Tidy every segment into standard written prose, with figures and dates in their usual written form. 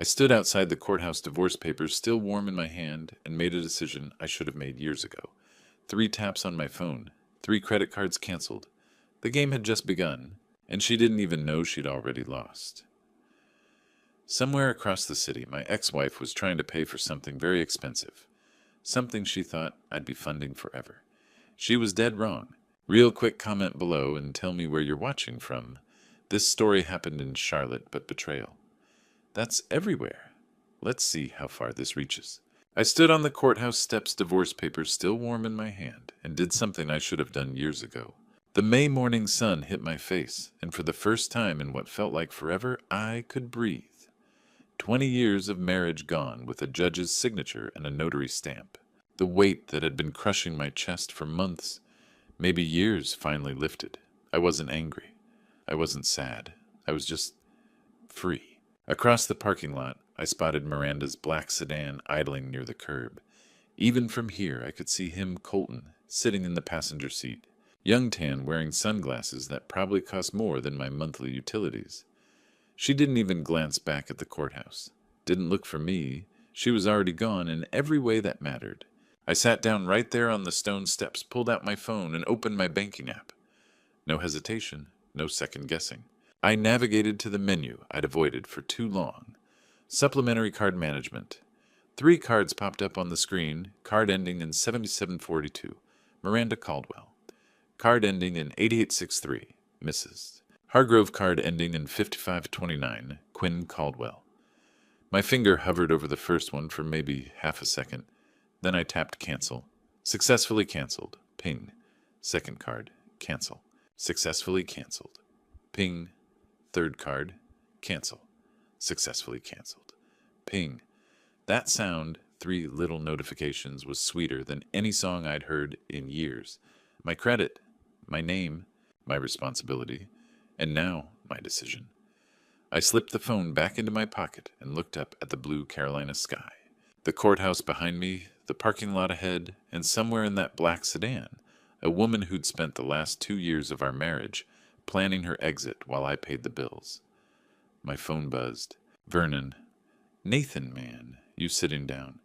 I stood outside the courthouse, divorce papers still warm in my hand, and made a decision I should have made years ago. 3 taps on my phone, 3 credit cards canceled. The game had just begun, and she didn't even know she'd already lost. Somewhere across the city, my ex-wife was trying to pay for something very expensive, something she thought I'd be funding forever. She was dead wrong. Real quick comment below and tell me where you're watching from. This story happened in Charlotte, but betrayal. That's everywhere. Let's see how far this reaches. I stood on the courthouse steps, divorce papers still warm in my hand, and did something I should have done years ago. The May morning sun hit my face, and for the first time in what felt like forever, I could breathe. 20 years of marriage gone with a judge's signature and a notary stamp. The weight that had been crushing my chest for months, maybe years, finally lifted. I wasn't angry. I wasn't sad. I was just free. Across the parking lot, I spotted Miranda's black sedan idling near the curb. Even from here, I could see him, Colton, sitting in the passenger seat. Young tan, wearing sunglasses that probably cost more than my monthly utilities. She didn't even glance back at the courthouse. Didn't look for me. She was already gone in every way that mattered. I sat down right there on the stone steps, pulled out my phone, and opened my banking app. No hesitation, no second guessing. I navigated to the menu I'd avoided for too long. Supplementary card management. 3 cards popped up on the screen, card ending in 7742, Miranda Caldwell. Card ending in 8863, Mrs. Hargrove. Card ending in 5529, Quinn Caldwell. My finger hovered over the first one for maybe half a second. Then I tapped cancel. Successfully canceled. Ping. Second card. Cancel. Successfully canceled. Ping. Third card. Cancel. Successfully canceled. Ping. That sound, 3 little notifications, was sweeter than any song I'd heard in years. My credit, my name, my responsibility, and now my decision. I slipped the phone back into my pocket and looked up at the blue Carolina sky. The courthouse behind me, the parking lot ahead, and somewhere in that black sedan, a woman who'd spent the last 2 years of our marriage planning her exit while I paid the bills. My phone buzzed. Vernon. Nathan, man, you sitting down.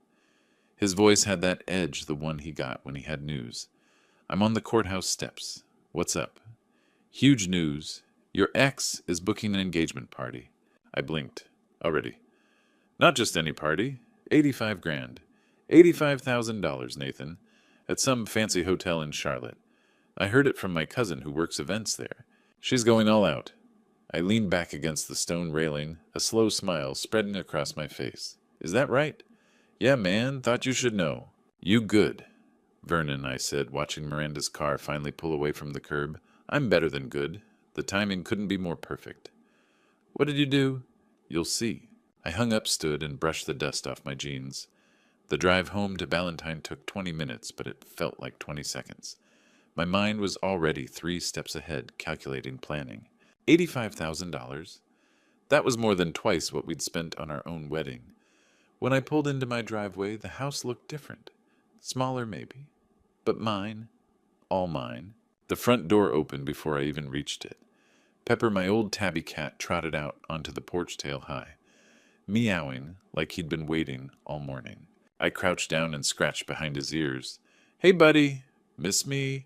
His voice had that edge, the one he got when he had news. I'm on the courthouse steps. What's up? Huge news. Your ex is booking an engagement party. I blinked. Already. Not just any party. 85 grand. $85,000, Nathan. At some fancy hotel in Charlotte. I heard it from my cousin who works events there. She's going all out. I leaned back against the stone railing, a slow smile spreading across my face. Is that right? Yeah, man. Thought you should know. You good. Vernon, I said, watching Miranda's car finally pull away from the curb. I'm better than good. The timing couldn't be more perfect. What did you do? You'll see. I hung up, stood, and brushed the dust off my jeans. The drive home to Ballantyne took 20 minutes, but it felt like 20 seconds. My mind was already 3 steps ahead, calculating, planning. $85,000. That was more than twice what we'd spent on our own wedding. When I pulled into my driveway, the house looked different. Smaller, maybe. But mine. All mine. The front door opened before I even reached it. Pepper, my old tabby cat, trotted out onto the porch tail high, meowing like he'd been waiting all morning. I crouched down and scratched behind his ears. Hey, buddy. Miss me?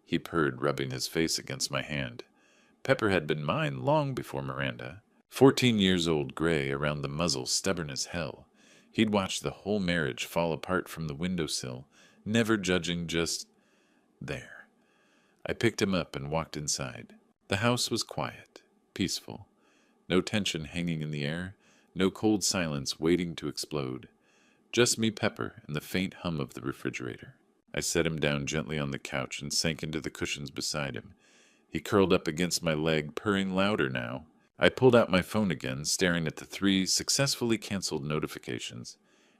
He purred, rubbing his face against my hand. Pepper had been mine long before Miranda. 14 years old, gray around the muzzle, stubborn as hell. He'd watched the whole marriage fall apart from the windowsill, never judging, just there. I picked him up and walked inside. The house was quiet, peaceful. No tension hanging in the air, no cold silence waiting to explode. Just me, Pepper, and the faint hum of the refrigerator. I set him down gently on the couch and sank into the cushions beside him. He curled up against my leg, purring louder now. I pulled out my phone again, staring at the 3 successfully canceled notifications.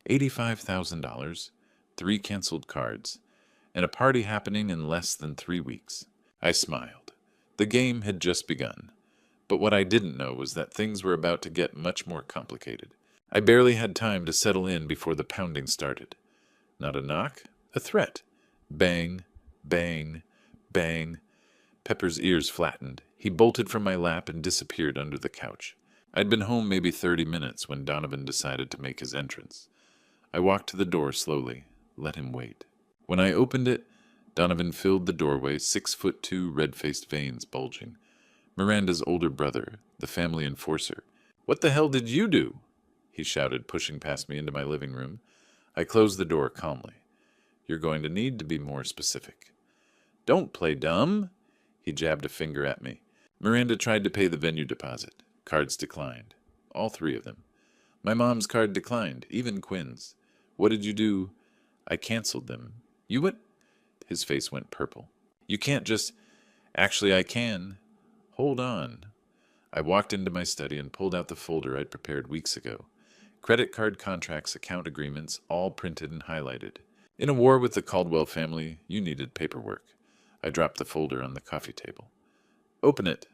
$85,000, 3 canceled cards, and a party happening in less than 3 weeks. I smiled. The game had just begun. But what I didn't know was that things were about to get much more complicated. I barely had time to settle in before the pounding started. Not a knock, a threat. Bang, bang, bang. Pepper's ears flattened. He bolted from my lap and disappeared under the couch. I'd been home maybe 30 minutes when Donovan decided to make his entrance. I walked to the door slowly, let him wait. When I opened it, Donovan filled the doorway, 6'2", red-faced veins bulging. Miranda's older brother, the family enforcer. "What the hell did you do?" he shouted, pushing past me into my living room. I closed the door calmly. "You're going to need to be more specific." "Don't play dumb." He jabbed a finger at me. "Miranda tried to pay the venue deposit. Cards declined. All 3 of them. My mom's card declined, even Quinn's. What did you do?" "I canceled them." "You what?" His face went purple. "You can't just—" "Actually, I can. Hold on." I walked into my study and pulled out the folder I'd prepared weeks ago. Credit card contracts, account agreements, all printed and highlighted. In a war with the Caldwell family, you needed paperwork. I dropped the folder on the coffee table. "Open it."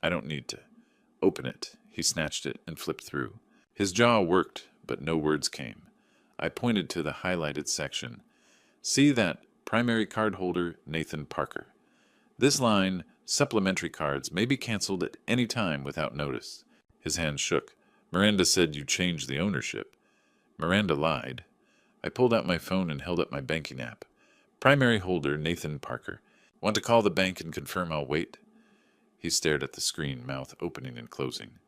"I don't need to." "Open it." He snatched it and flipped through. His jaw worked, but no words came. I pointed to the highlighted section. "See that primary card holder, Nathan Parker. This line, supplementary cards, may be canceled at any time without notice." His hand shook. "Miranda said you changed the ownership." "Miranda lied." I pulled out my phone and held up my banking app. "Primary holder, Nathan Parker. Want to call the bank and confirm I'll wait?" He stared at the screen, mouth opening and closing.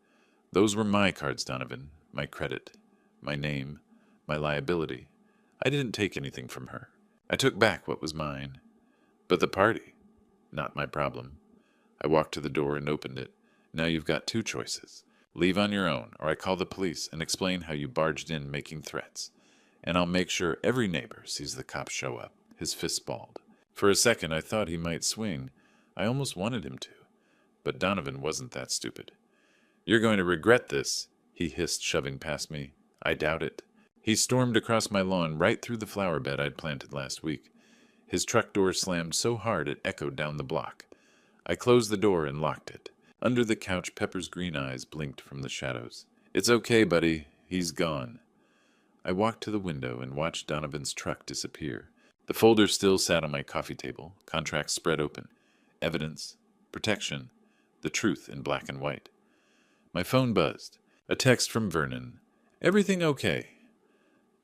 "Those were my cards, Donovan. My credit. My name. My liability. I didn't take anything from her. I took back what was mine. But the party, not my problem." I walked to the door and opened it. "Now you've got 2 choices. Leave on your own, or I call the police and explain how you barged in making threats. And I'll make sure every neighbor sees the cops show up." His fist balled. For a second I thought he might swing. I almost wanted him to. But Donovan wasn't that stupid. "You're going to regret this," he hissed, shoving past me. "I doubt it." He stormed across my lawn right through the flower bed I'd planted last week. His truck door slammed so hard it echoed down the block. I closed the door and locked it. Under the couch, Pepper's green eyes blinked from the shadows. "It's okay, buddy. He's gone." I walked to the window and watched Donovan's truck disappear. The folder still sat on my coffee table, contracts spread open. Evidence, protection, the truth in black and white. My phone buzzed. A text from Vernon. "Everything okay?"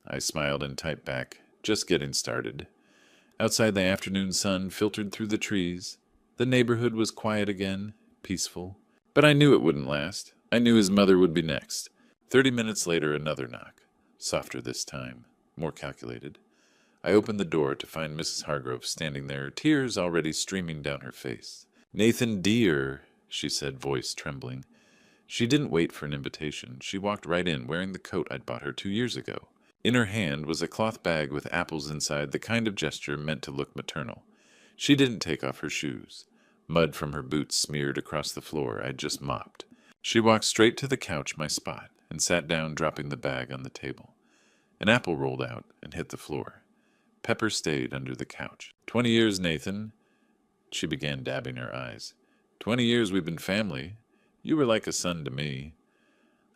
I smiled and typed back, "Just getting started." Outside, the afternoon sun filtered through the trees. The neighborhood was quiet again, peaceful. But I knew it wouldn't last. I knew his mother would be next. 30 minutes later, another knock. Softer this time, more calculated. I opened the door to find Mrs. Hargrove standing there, tears already streaming down her face. "Nathan, dear," she said, voice trembling. She didn't wait for an invitation. She walked right in, wearing the coat I'd bought her 2 years ago. In her hand was a cloth bag with apples inside, the kind of gesture meant to look maternal. She didn't take off her shoes. Mud from her boots smeared across the floor I'd just mopped. She walked straight to the couch, my spot, and sat down, dropping the bag on the table. An apple rolled out and hit the floor. Pepper stayed under the couch. 20 years, Nathan." She began dabbing her eyes. 20 years we've been family. You were like a son to me."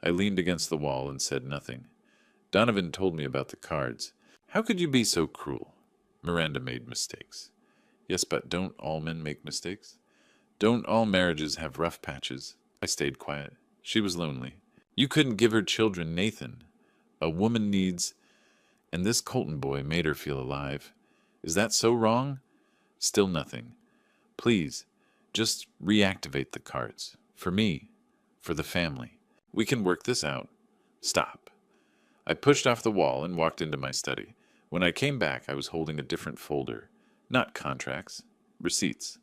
I leaned against the wall and said nothing. Donovan told me about the cards. "How could you be so cruel?" "Miranda made mistakes." "Yes, but don't all men make mistakes? Don't all marriages have rough patches?" I stayed quiet. She was lonely. "You couldn't give her children, Nathan. A woman needs—" "And this Colton boy made her feel alive. Is that so wrong?" Still nothing. "Please, just reactivate the cards. For me. For the family. We can work this out. Stop." I pushed off the wall and walked into my study. When I came back, I was holding a different folder. Not contracts. Receipts.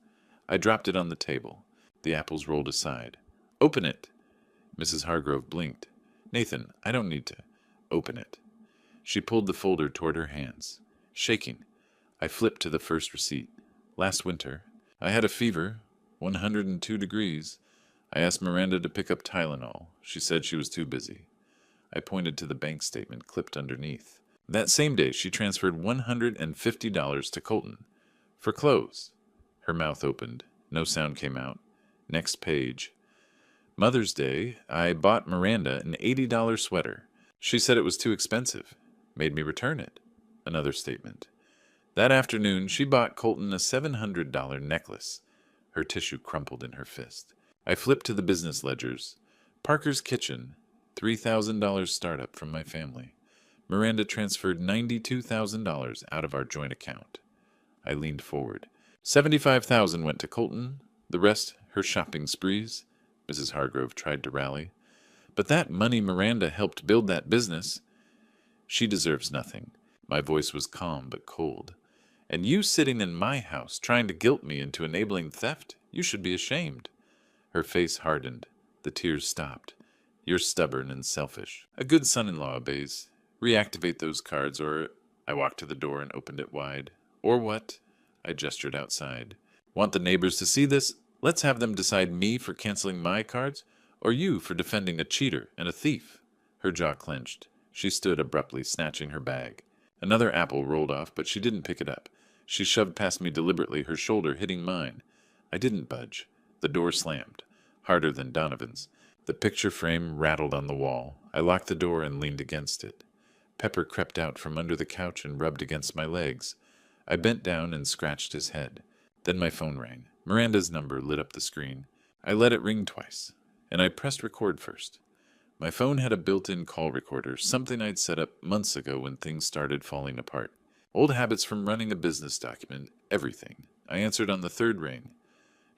I dropped it on the table. The apples rolled aside. "Open it." Mrs. Hargrove blinked. "Nathan, I don't need to." "Open it." She pulled the folder toward her hands. Shaking, I flipped to the first receipt. "Last winter, I had a fever, 102 degrees. I asked Miranda to pick up Tylenol. She said she was too busy." I pointed to the bank statement clipped underneath. That same day, she transferred $150 to Colton. For clothes. Her mouth opened. No sound came out. Next page. Mother's Day, I bought Miranda an $80 sweater. She said it was too expensive. Made me return it. Another statement. That afternoon, she bought Colton a $700 necklace. Her tissue crumpled in her fist. I flipped to the business ledgers. Parker's Kitchen, $3,000 startup from my family. Miranda transferred $92,000 out of our joint account. I leaned forward. $75,000 went to Colton, the rest her shopping sprees. Mrs. Hargrove tried to rally. But that money Miranda helped build that business. She deserves nothing. My voice was calm but cold. And you sitting in my house trying to guilt me into enabling theft? You should be ashamed. Her face hardened. The tears stopped. You're stubborn and selfish. A good son-in-law obeys. Reactivate those cards, or... I walked to the door and opened it wide. Or what? I gestured outside. Want the neighbors to see this? Let's have them decide me for canceling my cards, or you for defending a cheater and a thief. Her jaw clenched. She stood abruptly, snatching her bag. Another apple rolled off, but she didn't pick it up. She shoved past me deliberately, her shoulder hitting mine. I didn't budge. The door slammed, harder than Donovan's. The picture frame rattled on the wall. I locked the door and leaned against it. Pepper crept out from under the couch and rubbed against my legs. I bent down and scratched his head. Then my phone rang. Miranda's number lit up the screen. I let it ring twice, and I pressed record first. My phone had a built-in call recorder, something I'd set up months ago when things started falling apart. Old habits from running a business document, everything. I answered on the third ring.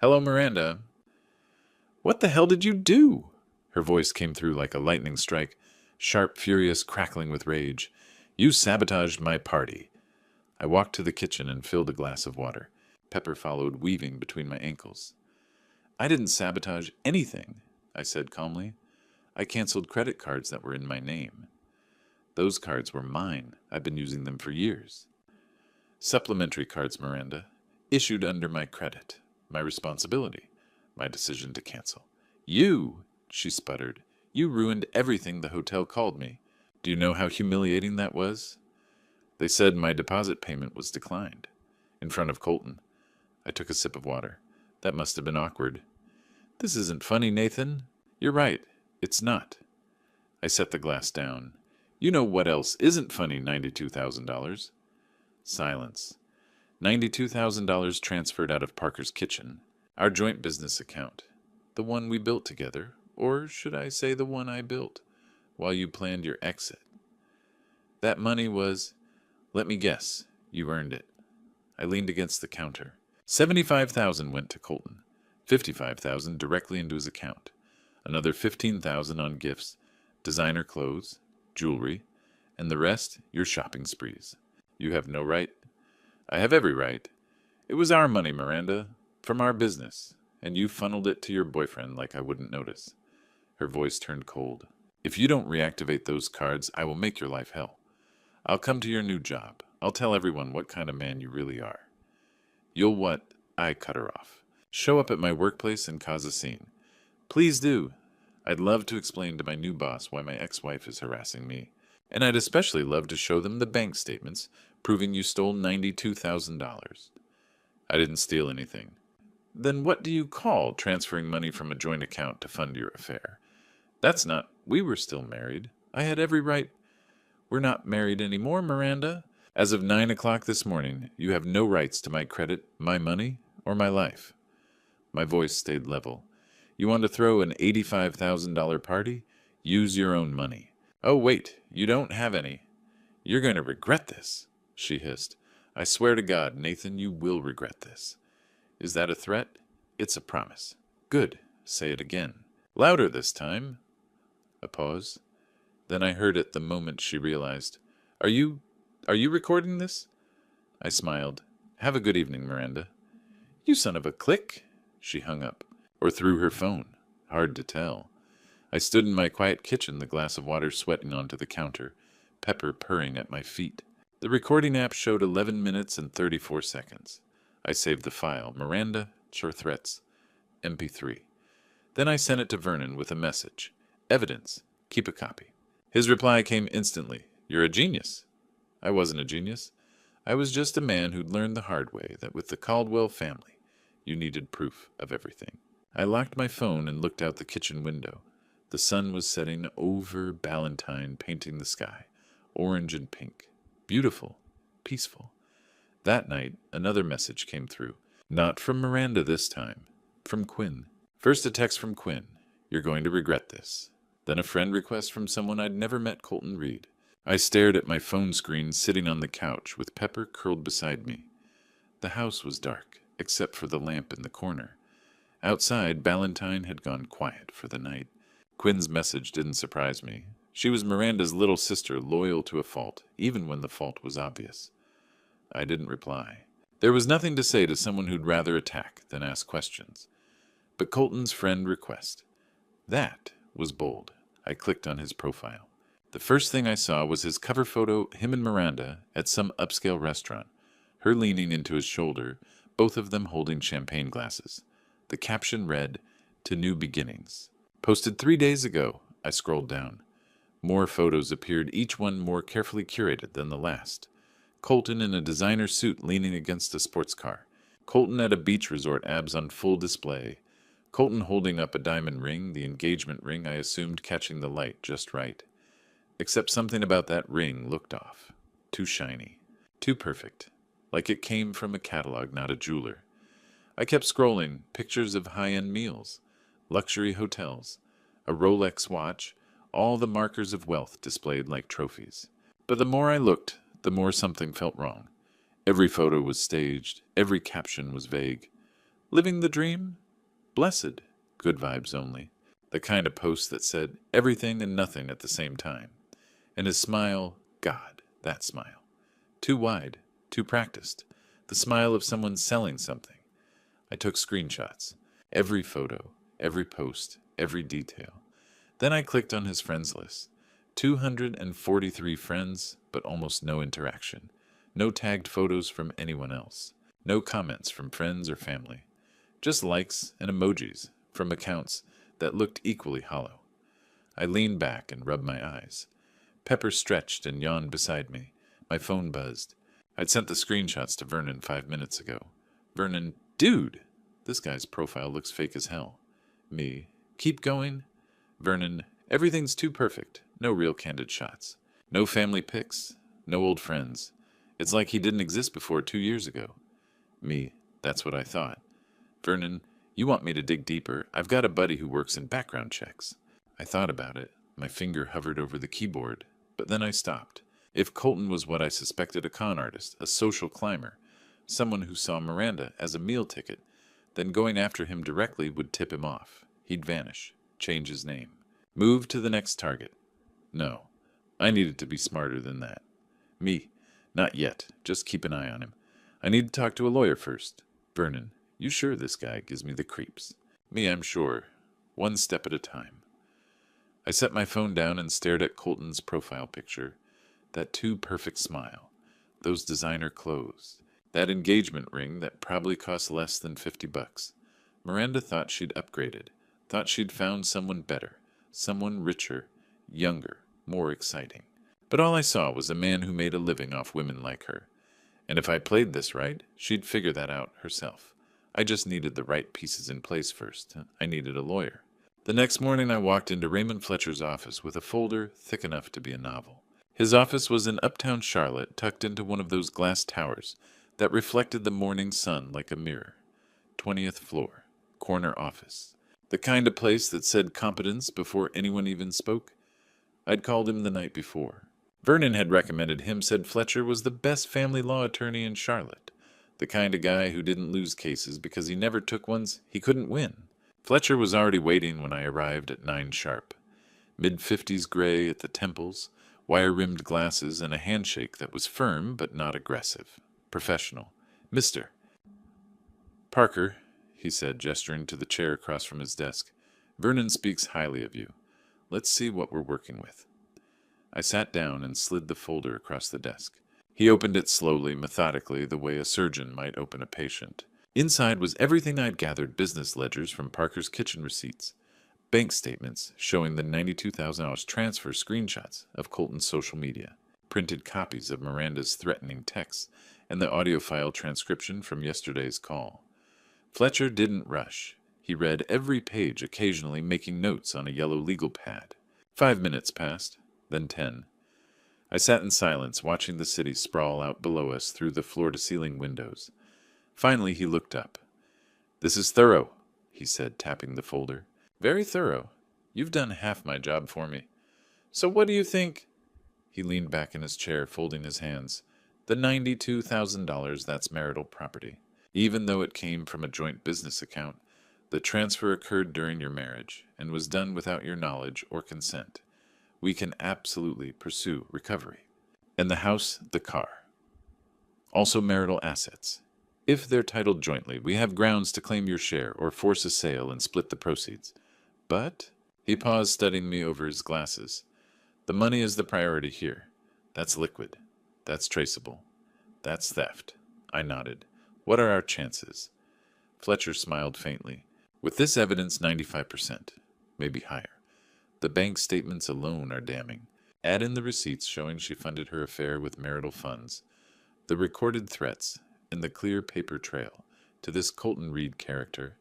Hello, Miranda. What the hell did you do? Her voice came through like a lightning strike, sharp, furious, crackling with rage. You sabotaged my party. I walked to the kitchen and filled a glass of water. Pepper followed, weaving between my ankles. I didn't sabotage anything, I said calmly. I canceled credit cards that were in my name. Those cards were mine. I've been using them for years. Supplementary cards, Miranda, issued under my credit, my responsibility, my decision to cancel. You, she sputtered, you ruined everything the hotel called me. Do you know how humiliating that was? They said my deposit payment was declined. In front of Colton. I took a sip of water. That must have been awkward. This isn't funny, Nathan. You're right. It's not. I set the glass down. You know what else isn't funny, $92,000? Silence. $92,000 transferred out of Parker's Kitchen, our joint business account, the one we built together, or should I say the one I built, while you planned your exit. That money was, let me guess, you earned it. I leaned against the counter. $75,000 went to Colton, $55,000 directly into his account, another $15,000 on gifts, designer clothes, jewelry, and the rest your shopping sprees. You have no right. I have every right. It was our money, Miranda, from our business, and you funneled it to your boyfriend like I wouldn't notice. Her voice turned cold. If you don't reactivate those cards, I will make your life hell. I'll come to your new job. I'll tell everyone what kind of man you really are. You'll what? I cut her off. Show up at my workplace and cause a scene. Please do. I'd love to explain to my new boss why my ex-wife is harassing me. And I'd especially love to show them the bank statements proving you stole $92,000. I didn't steal anything. Then what do you call transferring money from a joint account to fund your affair? That's not... We were still married. I had every right... We're not married anymore, Miranda. As of 9 o'clock this morning, you have no rights to my credit, my money, or my life. My voice stayed level. You want to throw an $85,000 party? Use your own money. Oh, wait, you don't have any. You're going to regret this, she hissed. I swear to God, Nathan, you will regret this. Is that a threat? It's a promise. Good. Say it again. Louder this time. A pause. Then I heard it the moment she realized. Are you recording this? I smiled. Have a good evening, Miranda. You son of a click. She hung up. Or threw her phone. Hard to tell. I stood in my quiet kitchen, the glass of water sweating onto the counter, Pepper purring at my feet. The recording app showed 11 minutes and 34 seconds. I saved the file. Miranda, your threats. MP3. Then I sent it to Vernon with a message. Evidence. Keep a copy. His reply came instantly. You're a genius. I wasn't a genius. I was just a man who'd learned the hard way that with the Caldwell family, you needed proof of everything. I locked my phone and looked out the kitchen window. The sun was setting over Ballantine, painting the sky, orange and pink. Beautiful. Peaceful. That night, another message came through. Not from Miranda this time. From Quinn. First a text from Quinn. You're going to regret this. Then a friend request from someone I'd never met Colton read. I stared at my phone screen sitting on the couch with Pepper curled beside me. The house was dark, except for the lamp in the corner. Outside, Ballantyne had gone quiet for the night. Quinn's message didn't surprise me. She was Miranda's little sister, loyal to a fault, even when the fault was obvious. I didn't reply. There was nothing to say to someone who'd rather attack than ask questions. But Colton's friend request. That was bold. I clicked on his profile. The first thing I saw was his cover photo, him and Miranda, at some upscale restaurant, her leaning into his shoulder, both of them holding champagne glasses. The caption read, "To New Beginnings." Posted 3 days ago. I scrolled down. More photos appeared, each one more carefully curated than the last. Colton in a designer suit leaning against a sports car. Colton at a beach resort, abs on full display. Colton holding up a diamond ring, the engagement ring I assumed catching the light just right. Except something about that ring looked off. Too shiny. Too perfect. Like it came from a catalog, not a jeweler. I kept scrolling, pictures of high-end meals, luxury hotels, a Rolex watch, all the markers of wealth displayed like trophies. But the more I looked, the more something felt wrong. Every photo was staged, every caption was vague. Living the dream? Blessed. Good vibes only. The kind of post that said everything and nothing at the same time. And his smile, God, that smile. Too wide, too practiced. The smile of someone selling something. I took screenshots. Every photo, every post, every detail. Then I clicked on his friends list. 243 friends, but almost no interaction. No tagged photos from anyone else. No comments from friends or family. Just likes and emojis from accounts that looked equally hollow. I leaned back and rubbed my eyes. Pepper stretched and yawned beside me. My phone buzzed. I'd sent the screenshots to Vernon 5 minutes ago. Vernon, dude! This guy's profile looks fake as hell. Me, keep going? Vernon, everything's too perfect. No real candid shots. No family pics. No old friends. It's like he didn't exist before 2 years ago. Me, that's what I thought. Vernon, you want me to dig deeper? I've got a buddy who works in background checks. I thought about it. My finger hovered over the keyboard, but then I stopped. If Colton was what I suspected, a con artist, a social climber, someone who saw Miranda as a meal ticket, then going after him directly would tip him off. He'd vanish, change his name, move to the next target. No, I needed to be smarter than that. Me, not yet. Just keep an eye on him. I need to talk to a lawyer first. Vernon, you sure this guy gives me the creeps? Me, I'm sure. One step at a time. I set my phone down and stared at Colton's profile picture. That too perfect smile. Those designer clothes. That engagement ring that probably cost less than $50. Miranda thought she'd upgraded. Thought she'd found someone better. Someone richer, younger, more exciting. But all I saw was a man who made a living off women like her. And if I played this right, she'd figure that out herself. I just needed the right pieces in place first. I needed a lawyer. The next morning I walked into Raymond Fletcher's office with a folder thick enough to be a novel. His office was in uptown Charlotte, tucked into one of those glass towers that reflected the morning sun like a mirror. 20th floor, corner office. The kind of place that said competence before anyone even spoke. I'd called him the night before. Vernon had recommended him, said Fletcher was the best family law attorney in Charlotte. The kind of guy who didn't lose cases because he never took ones he couldn't win. Fletcher was already waiting when I arrived at 9 sharp. Mid-50s gray at the temples, wire-rimmed glasses, and a handshake that was firm but not aggressive. Professional. Mr. Parker, he said, gesturing to the chair across from his desk. Vernon speaks highly of you. Let's see what we're working with. I sat down and slid the folder across the desk. He opened it slowly, methodically, the way a surgeon might open a patient. Inside was everything I'd gathered: business ledgers from Parker's kitchen receipts, bank statements showing the $92,000 transfer, screenshots of Colton's social media, printed copies of Miranda's threatening texts, and the audio file transcription from yesterday's call. Fletcher didn't rush. He read every page, occasionally making notes on a yellow legal pad. 5 minutes passed, then 10. I sat in silence, watching the city sprawl out below us through the floor-to-ceiling windows. Finally, he looked up. This is thorough, he said, tapping the folder. Very thorough. You've done half my job for me. So what do you think? He leaned back in his chair, folding his hands. The $92,000, that's marital property. Even though it came from a joint business account, the transfer occurred during your marriage and was done without your knowledge or consent. We can absolutely pursue recovery. And the house, the car. Also marital assets. If they're titled jointly, we have grounds to claim your share or force a sale and split the proceeds. But, he paused, studying me over his glasses. The money is the priority here. That's liquid. That's traceable. That's theft. I nodded. What are our chances? Fletcher smiled faintly. With this evidence, 95%. Maybe higher. The bank statements alone are damning. Add in the receipts showing she funded her affair with marital funds, the recorded threats, and the clear paper trail to this Colton Reed character.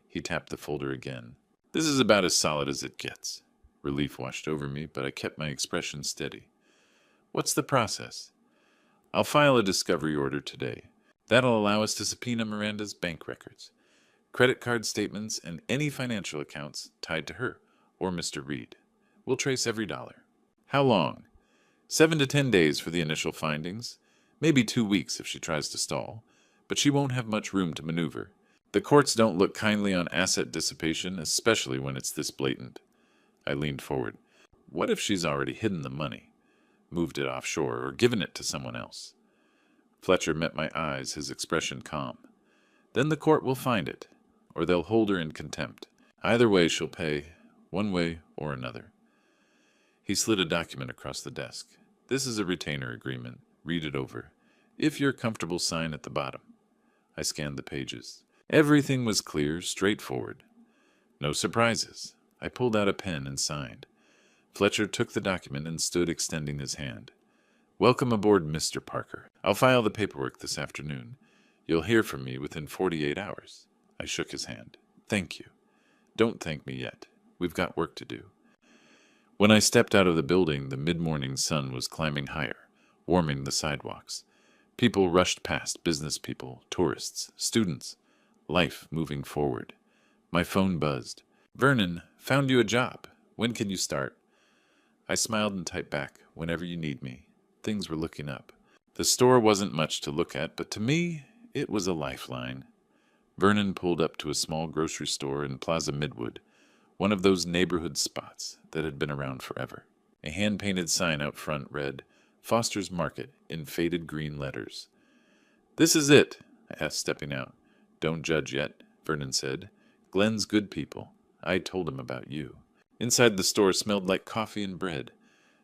He tapped the folder again. This is about as solid as it gets. Relief washed over me, but I kept my expression steady. What's the process? I'll file a discovery order today. That'll allow us to subpoena Miranda's bank records, credit card statements, and any financial accounts tied to her or Mr. Reed. We'll trace every dollar. How long? 7 to 10 days for the initial findings. Maybe 2 weeks if she tries to stall. But she won't have much room to maneuver. The courts don't look kindly on asset dissipation, especially when it's this blatant. I leaned forward. What if she's already hidden the money, moved it offshore, or given it to someone else? Fletcher met my eyes, his expression calm. Then the court will find it, or they'll hold her in contempt. Either way, she'll pay, one way or another. He slid a document across the desk. This is a retainer agreement. Read it over. If you're comfortable, sign at the bottom. I scanned the pages. Everything was clear, straightforward. No surprises. I pulled out a pen and signed. Fletcher took the document and stood extending his hand. Welcome aboard, Mr. Parker. I'll file the paperwork this afternoon. You'll hear from me within 48 hours. I shook his hand. Thank you. Don't thank me yet. We've got work to do. When I stepped out of the building, the mid-morning sun was climbing higher, warming the sidewalks. People rushed past, business people, tourists, students. Life moving forward. My phone buzzed. Vernon, found you a job. When can you start? I smiled and typed back, whenever you need me. Things were looking up. The store wasn't much to look at, but to me, it was a lifeline. Vernon pulled up to a small grocery store in Plaza Midwood, one of those neighborhood spots that had been around forever. A hand-painted sign out front read, Foster's Market, in faded green letters. This is it, I asked, stepping out. Don't judge yet, Vernon said. Glenn's good people. I told him about you. Inside the store smelled like coffee and bread.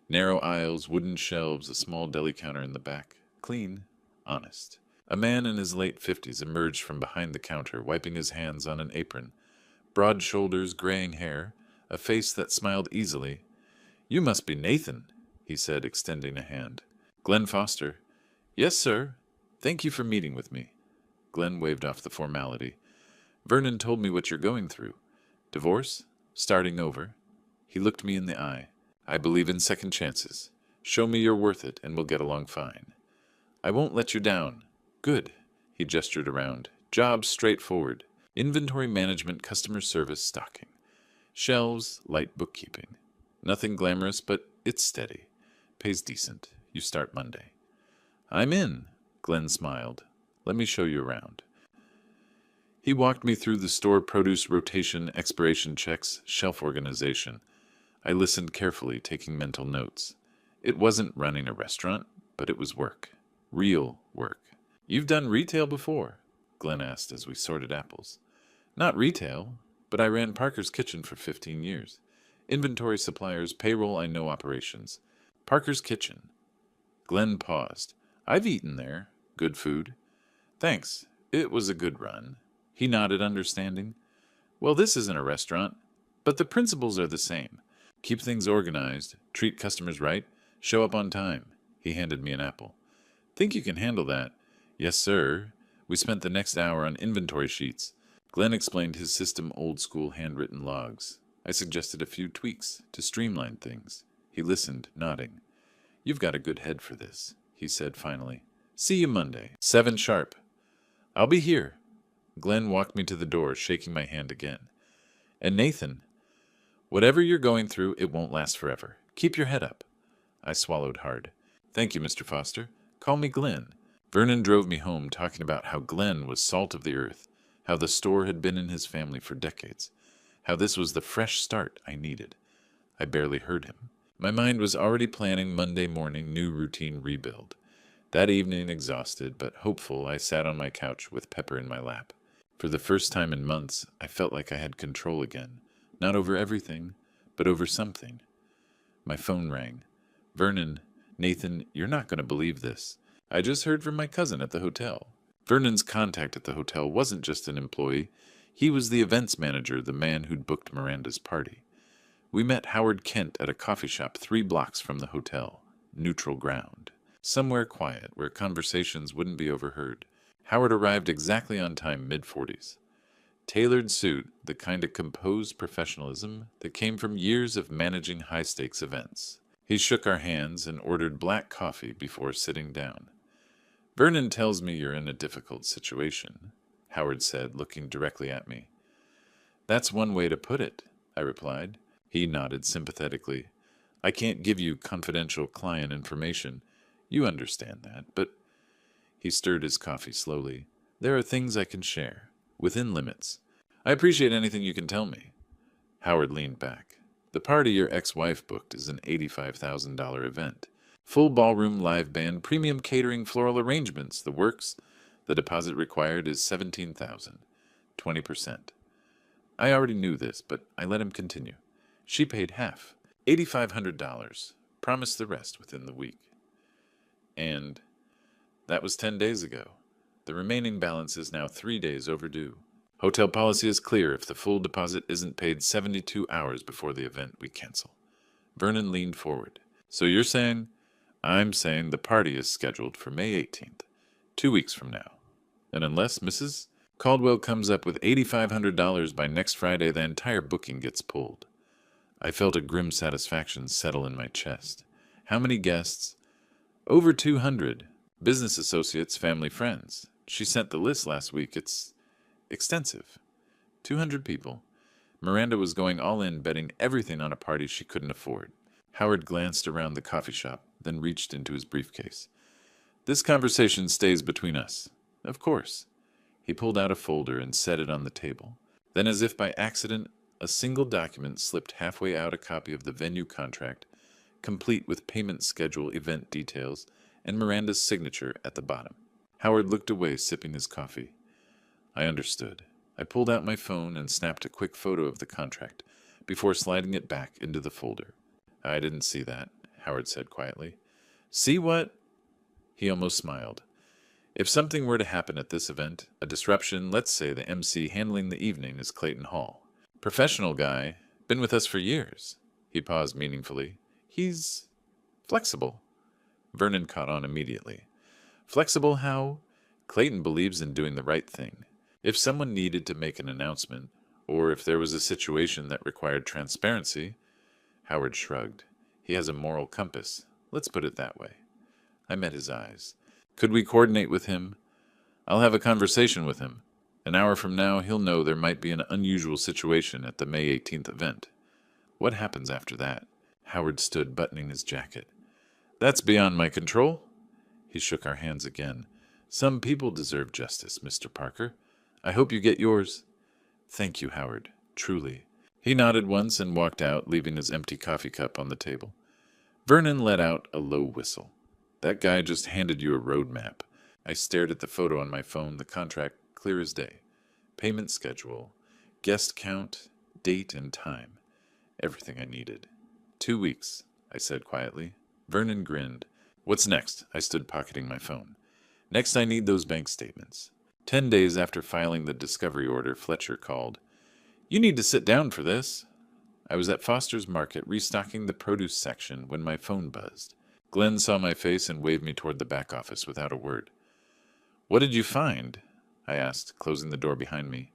Narrow aisles, wooden shelves, a small deli counter in the back. Clean, honest. A man in his late 50s emerged from behind the counter, wiping his hands on an apron. Broad shoulders, graying hair, a face that smiled easily. You must be Nathan, he said, extending a hand. Glenn Foster. Yes, sir. Thank you for meeting with me. Glenn waved off the formality. Vernon told me what you're going through. Divorce? Starting over? He looked me in the eye. I believe in second chances. Show me you're worth it, and we'll get along fine. I won't let you down. Good. He gestured around. Job straightforward. Inventory management, customer service, stocking. Shelves, light bookkeeping. Nothing glamorous, but it's steady. Pays decent. You start Monday. I'm in. Glenn smiled. Let me show you around. He walked me through the store produce rotation, expiration checks, shelf organization. I listened carefully, taking mental notes. It wasn't running a restaurant, but it was work. Real work. You've done retail before? Glenn asked as we sorted apples. Not retail, but I ran Parker's Kitchen for 15 years. Inventory, suppliers, payroll, I know operations. Parker's Kitchen. Glenn paused. I've eaten there. Good food. Thanks. It was a good run. He nodded, understanding. Well, this isn't a restaurant, but the principles are the same. Keep things organized, treat customers right, show up on time. He handed me an apple. Think you can handle that? Yes, sir. We spent the next hour on inventory sheets. Glenn explained his system, old-school handwritten logs. I suggested a few tweaks to streamline things. He listened, nodding. You've got a good head for this, he said finally. See you Monday, 7 sharp. I'll be here. Glenn walked me to the door, shaking my hand again. And Nathan, Whatever you're going through, it won't last forever. Keep your head up. I swallowed hard. Thank you, Mr. Foster. Call me Glenn. Vernon drove me home talking about how Glenn was salt of the earth, how the store had been in his family for decades, how this was the fresh start I needed. I barely heard him. My mind was already planning Monday morning new routine rebuild. That evening, exhausted but hopeful, I sat on my couch with Pepper in my lap. For the first time in months, I felt like I had control again, not over everything, but over something. My phone rang. Vernon, Nathan, you're not going to believe this. I just heard from my cousin at the hotel. Vernon's contact at the hotel wasn't just an employee. He was the events manager, the man who'd booked Miranda's party. We met Howard Kent at a coffee shop 3 blocks from the hotel. Neutral ground. Somewhere quiet, where conversations wouldn't be overheard. Howard arrived exactly on time, mid-40s. Tailored suit, the kind of composed professionalism that came from years of managing high-stakes events. He shook our hands and ordered black coffee before sitting down. Vernon tells me you're in a difficult situation, Howard said, looking directly at me. That's one way to put it, I replied. He nodded sympathetically. I can't give you confidential client information. You understand that, but... He stirred his coffee slowly. There are things I can share, within limits. I appreciate anything you can tell me. Howard leaned back. The party your ex-wife booked is an $85,000 event. Full ballroom, live band, premium catering, floral arrangements, the works. The deposit required is $17,000, 20%. I already knew this, but I let him continue. She paid half, $8,500, promised the rest within the week. And that was 10 days ago. The remaining balance is now 3 days overdue. Hotel policy is clear. If the full deposit isn't paid 72 hours before the event, we cancel. Vernon leaned forward. So you're saying? I'm saying the party is scheduled for May 18th, 2 weeks from now. And unless Mrs. Caldwell comes up with $8,500 by next Friday, the entire booking gets pulled. I felt a grim satisfaction settle in my chest. How many guests? Over 200. Business associates, family, friends. She sent the list last week. It's extensive. 200 people. Miranda was going all in, betting everything on a party she couldn't afford. Howard glanced around the coffee shop, then reached into his briefcase. This conversation stays between us. Of course. He pulled out a folder and set it on the table. Then, as if by accident, a single document slipped halfway out, a copy of the venue contract, complete with payment schedule, event details, and Miranda's signature at the bottom. Howard looked away, sipping his coffee. I understood. I pulled out my phone and snapped a quick photo of the contract, before sliding it back into the folder. I didn't see that, Howard said quietly. See what? He almost smiled. If something were to happen at this event, a disruption, let's say the MC handling the evening is Clayton Hall. Professional guy, been with us for years. He paused meaningfully. He's flexible. Vernon caught on immediately. Flexible how? Clayton believes in doing the right thing. If someone needed to make an announcement, or if there was a situation that required transparency, Howard shrugged. He has a moral compass. Let's put it that way. I met his eyes. Could we coordinate with him? I'll have a conversation with him. An hour from now, he'll know there might be an unusual situation at the May 18th event. What happens after that? Howard stood, buttoning his jacket. That's beyond my control. He shook our hands again. Some people deserve justice, Mr. Parker. I hope you get yours. Thank you, Howard. Truly. He nodded once and walked out, leaving his empty coffee cup on the table. Vernon let out a low whistle. That guy just handed you a road map. I stared at the photo on my phone, the contract clear as day. Payment schedule, guest count, date and time. Everything I needed. 2 weeks, I said quietly. Vernon grinned. What's next? I stood pocketing my phone. Next I need those bank statements. 10 days after filing the discovery order, Fletcher called. You need to sit down for this. I was at Foster's Market restocking the produce section when my phone buzzed. Glenn saw my face and waved me toward the back office without a word. What did you find? I asked, closing the door behind me.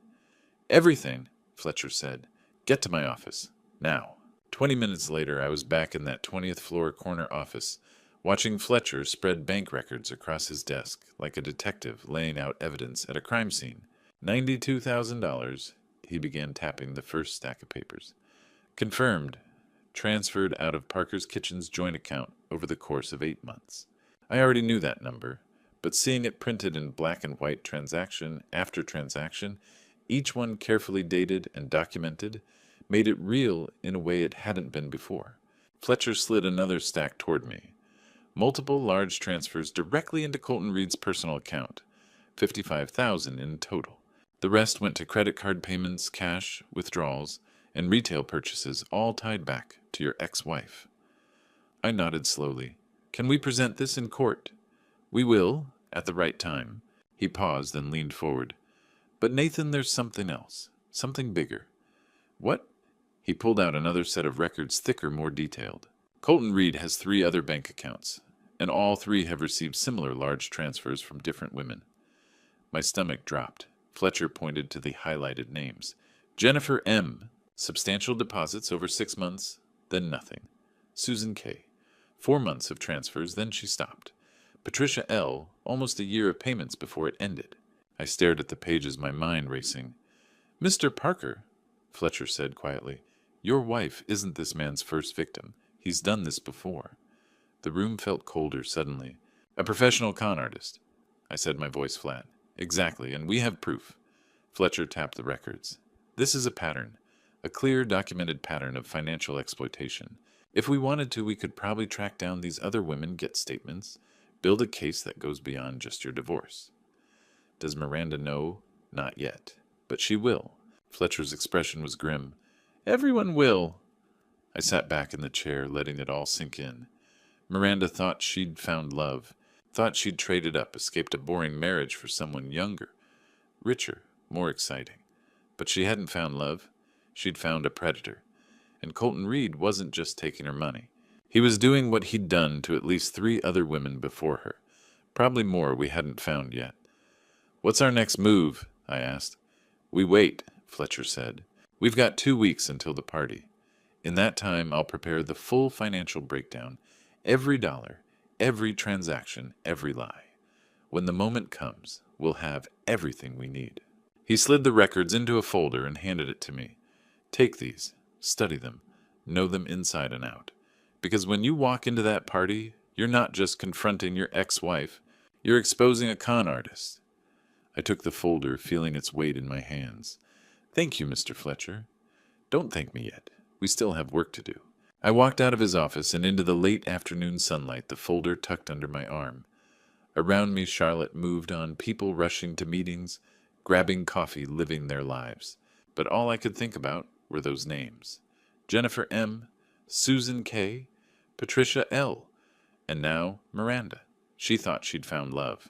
Everything, Fletcher said. Get to my office. Now. 20 minutes later, I was back in that 20th floor corner office, watching Fletcher spread bank records across his desk like a detective laying out evidence at a crime scene. $92,000. He began tapping the first stack of papers. Confirmed. Transferred out of Parker's Kitchen's joint account over the course of 8 months. I already knew that number, but seeing it printed in black and white transaction after transaction, each one carefully dated and documented, made it real in a way it hadn't been before. Fletcher slid another stack toward me. Multiple large transfers directly into Colton Reed's personal account. $55,000 in total. The rest went to credit card payments, cash, withdrawals, and retail purchases, all tied back to your ex-wife. I nodded slowly. Can we present this in court? We will, at the right time. He paused and leaned forward. But Nathan, there's something else. Something bigger. What? He pulled out another set of records, thicker, more detailed. Colton Reed has 3 other bank accounts, and all 3 have received similar large transfers from different women. My stomach dropped. Fletcher pointed to the highlighted names. Jennifer M. Substantial deposits over 6 months, then nothing. Susan K. 4 months of transfers, then she stopped. Patricia L. Almost a year of payments before it ended. I stared at the pages, my mind racing. Mr. Parker, Fletcher said quietly, your wife isn't this man's first victim. He's done this before. The room felt colder suddenly. A professional con artist. I said, my voice flat. Exactly, and we have proof. Fletcher tapped the records. This is a pattern. A clear, documented pattern of financial exploitation. If we wanted to, we could probably track down these other women, get statements, build a case that goes beyond just your divorce. Does Miranda know? Not yet. But she will. Fletcher's expression was grim. Everyone will. I sat back in the chair, letting it all sink in. Miranda thought she'd found love, thought she'd traded up, escaped a boring marriage for someone younger, richer, more exciting. But she hadn't found love. She'd found a predator. And Colton Reed wasn't just taking her money. He was doing what he'd done to at least 3 other women before her. Probably more we hadn't found yet. What's our next move? I asked. We wait, Fletcher said. We've got 2 weeks until the party. In that time, I'll prepare the full financial breakdown. Every dollar, every transaction, every lie. When the moment comes, we'll have everything we need. He slid the records into a folder and handed it to me. Take these, study them, know them inside and out. Because when you walk into that party, you're not just confronting your ex-wife, you're exposing a con artist. I took the folder, feeling its weight in my hands. Thank you, Mr. Fletcher. Don't thank me yet. We still have work to do. I walked out of his office and into the late afternoon sunlight, the folder tucked under my arm. Around me, Charlotte moved on, people rushing to meetings, grabbing coffee, living their lives. But all I could think about were those names. Jennifer M., Susan K., Patricia L., and now Miranda. She thought she'd found love.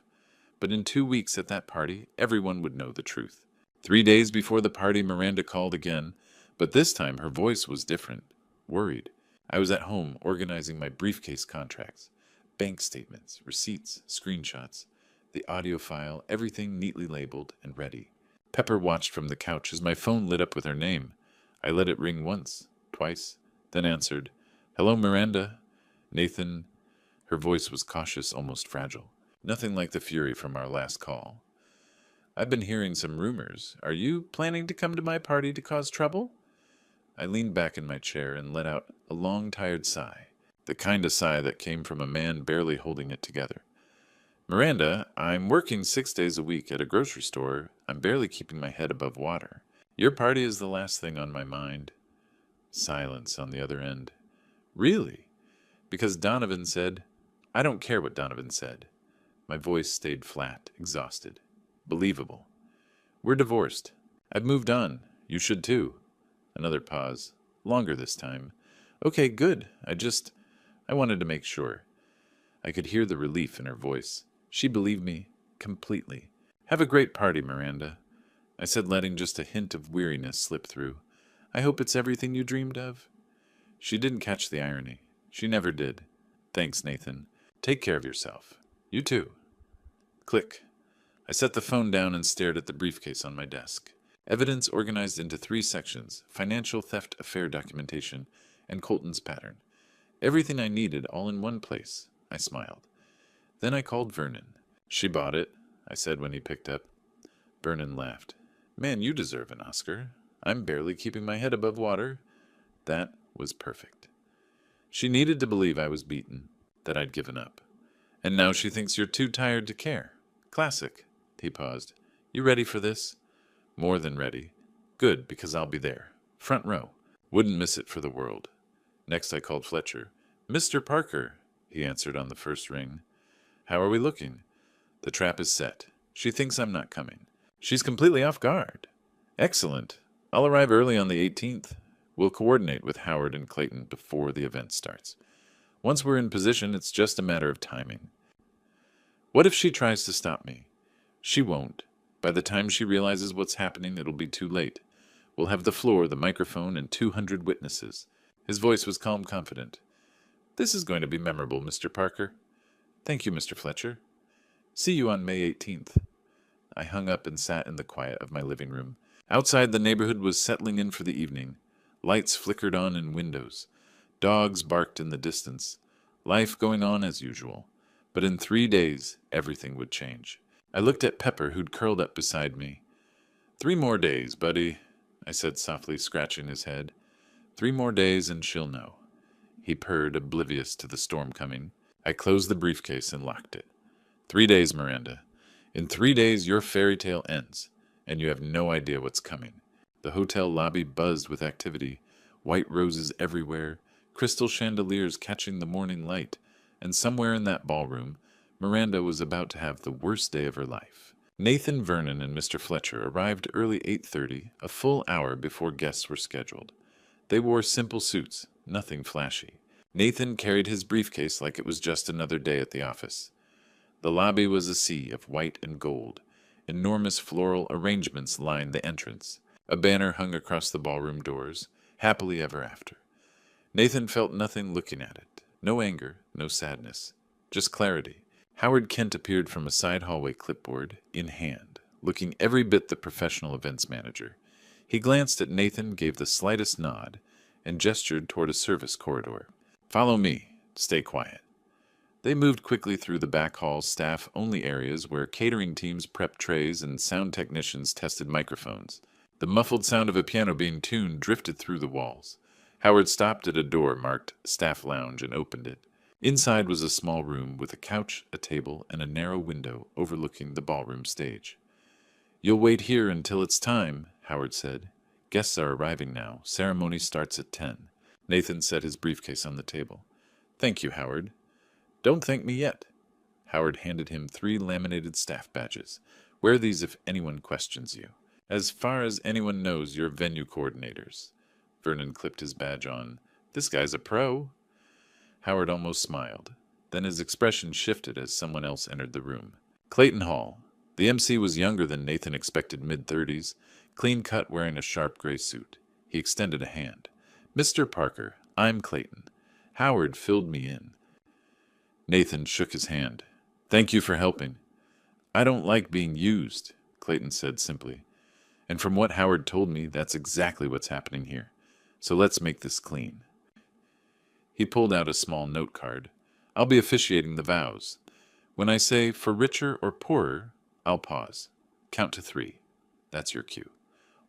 But in 2 weeks at that party, everyone would know the truth. 3 days before the party, Miranda called again, but this time her voice was different, worried. I was at home organizing my briefcase contracts, bank statements, receipts, screenshots, the audio file, everything neatly labeled and ready. Pepper watched from the couch as my phone lit up with her name. I let it ring once, twice, then answered, Hello, Miranda. Nathan. Her voice was cautious, almost fragile. Nothing like the fury from our last call. I've been hearing some rumors. Are you planning to come to my party to cause trouble? I leaned back in my chair and let out a long, tired sigh, the kind of sigh that came from a man barely holding it together. Miranda, I'm working 6 days a week at a grocery store. I'm barely keeping my head above water. Your party is the last thing on my mind. Silence on the other end. Really? Because Donovan said, I don't care what Donovan said. My voice stayed flat, exhausted. Believable. We're divorced. I've moved on. You should too. Another pause. Longer this time. Okay, good. I wanted to make sure. I could hear the relief in her voice. She believed me completely. Have a great party, Miranda. I said, letting just a hint of weariness slip through. I hope it's everything you dreamed of. She didn't catch the irony. She never did. Thanks, Nathan. Take care of yourself. You too. Click. I set the phone down and stared at the briefcase on my desk. Evidence organized into 3 sections, financial theft affair documentation, and Colton's pattern. Everything I needed all in one place. I smiled. Then I called Vernon. She bought it, I said when he picked up. Vernon laughed. Man, you deserve an Oscar. I'm barely keeping my head above water. That was perfect. She needed to believe I was beaten, that I'd given up. And now she thinks you're too tired to care. Classic. He paused. You ready for this? More than ready. Good, because I'll be there. Front row. Wouldn't miss it for the world. Next I called Fletcher. Mr. Parker, he answered on the first ring. How are we looking? The trap is set. She thinks I'm not coming. She's completely off guard. Excellent. I'll arrive early on the 18th. We'll coordinate with Howard and Clayton before the event starts. Once we're in position, it's just a matter of timing. What if she tries to stop me? She won't. By the time she realizes what's happening, it'll be too late. We'll have the floor, the microphone, and 200 witnesses. His voice was calm, confident. This is going to be memorable, Mr. Parker. Thank you, Mr. Fletcher. See you on May 18th. I hung up and sat in the quiet of my living room. Outside, the neighborhood was settling in for the evening. Lights flickered on in windows. Dogs barked in the distance. Life going on as usual. But in 3 days, everything would change. I looked at Pepper, who'd curled up beside me. 3 more days, buddy, I said softly, scratching his head. 3 more days and she'll know. He purred, oblivious to the storm coming. I closed the briefcase and locked it. 3 days, Miranda. In 3 days, your fairy tale ends, and you have no idea what's coming. The hotel lobby buzzed with activity. White roses everywhere, crystal chandeliers catching the morning light, and somewhere in that ballroom, Miranda was about to have the worst day of her life. Nathan Vernon and Mr. Fletcher arrived early 8:30, a full hour before guests were scheduled. They wore simple suits, nothing flashy. Nathan carried his briefcase like it was just another day at the office. The lobby was a sea of white and gold. Enormous floral arrangements lined the entrance. A banner hung across the ballroom doors, happily ever after. Nathan felt nothing looking at it. No anger, no sadness, just clarity. Howard Kent appeared from a side hallway, clipboard in hand, looking every bit the professional events manager. He glanced at Nathan, gave the slightest nod, and gestured toward a service corridor. Follow me. Stay quiet. They moved quickly through the back hall staff-only areas where catering teams prepped trays and sound technicians tested microphones. The muffled sound of a piano being tuned drifted through the walls. Howard stopped at a door marked Staff Lounge and opened it. Inside was a small room with a couch, a table, and a narrow window overlooking the ballroom stage. You'll wait here until it's time, Howard said. Guests are arriving now. Ceremony starts at 10. Nathan set his briefcase on the table. Thank you, Howard. Don't thank me yet. Howard handed him 3 laminated staff badges. Wear these if anyone questions you. As far as anyone knows, you're venue coordinators. Vernon clipped his badge on. This guy's a pro. Howard almost smiled. Then his expression shifted as someone else entered the room. Clayton Hall. The MC was younger than Nathan expected, mid-30s, clean-cut, wearing a sharp gray suit. He extended a hand. Mr. Parker, I'm Clayton. Howard filled me in. Nathan shook his hand. Thank you for helping. I don't like being used, Clayton said simply. And from what Howard told me, that's exactly what's happening here. So let's make this clean. He pulled out a small note card. I'll be officiating the vows. When I say for richer or poorer, I'll pause. Count to 3. That's your cue.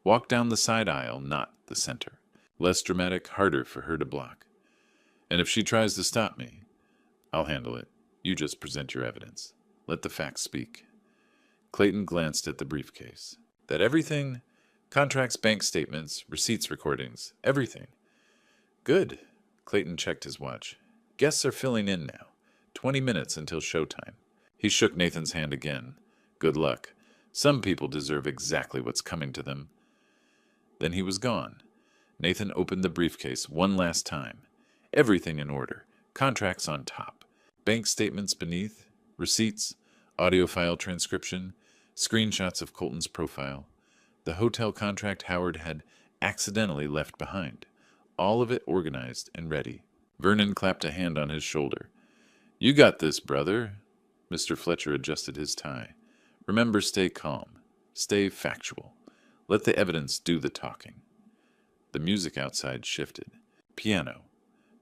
Walk down the side aisle, not the center. Less dramatic, harder for her to block. And if she tries to stop me, I'll handle it. You just present your evidence. Let the facts speak. Clayton glanced at the briefcase. That everything? Contracts, bank statements, receipts, recordings, everything. Good. Clayton checked his watch. Guests are filling in now. 20 minutes until showtime. He shook Nathan's hand again. Good luck. Some people deserve exactly what's coming to them. Then he was gone. Nathan opened the briefcase one last time. Everything in order. Contracts on top. Bank statements beneath. Receipts. Audio file transcription. Screenshots of Colton's profile. The hotel contract Howard had accidentally left behind. All of it organized and ready. Vernon clapped a hand on his shoulder. You got this, brother. Mr. Fletcher adjusted his tie. Remember, stay calm. Stay factual. Let the evidence do the talking. The music outside shifted. Piano.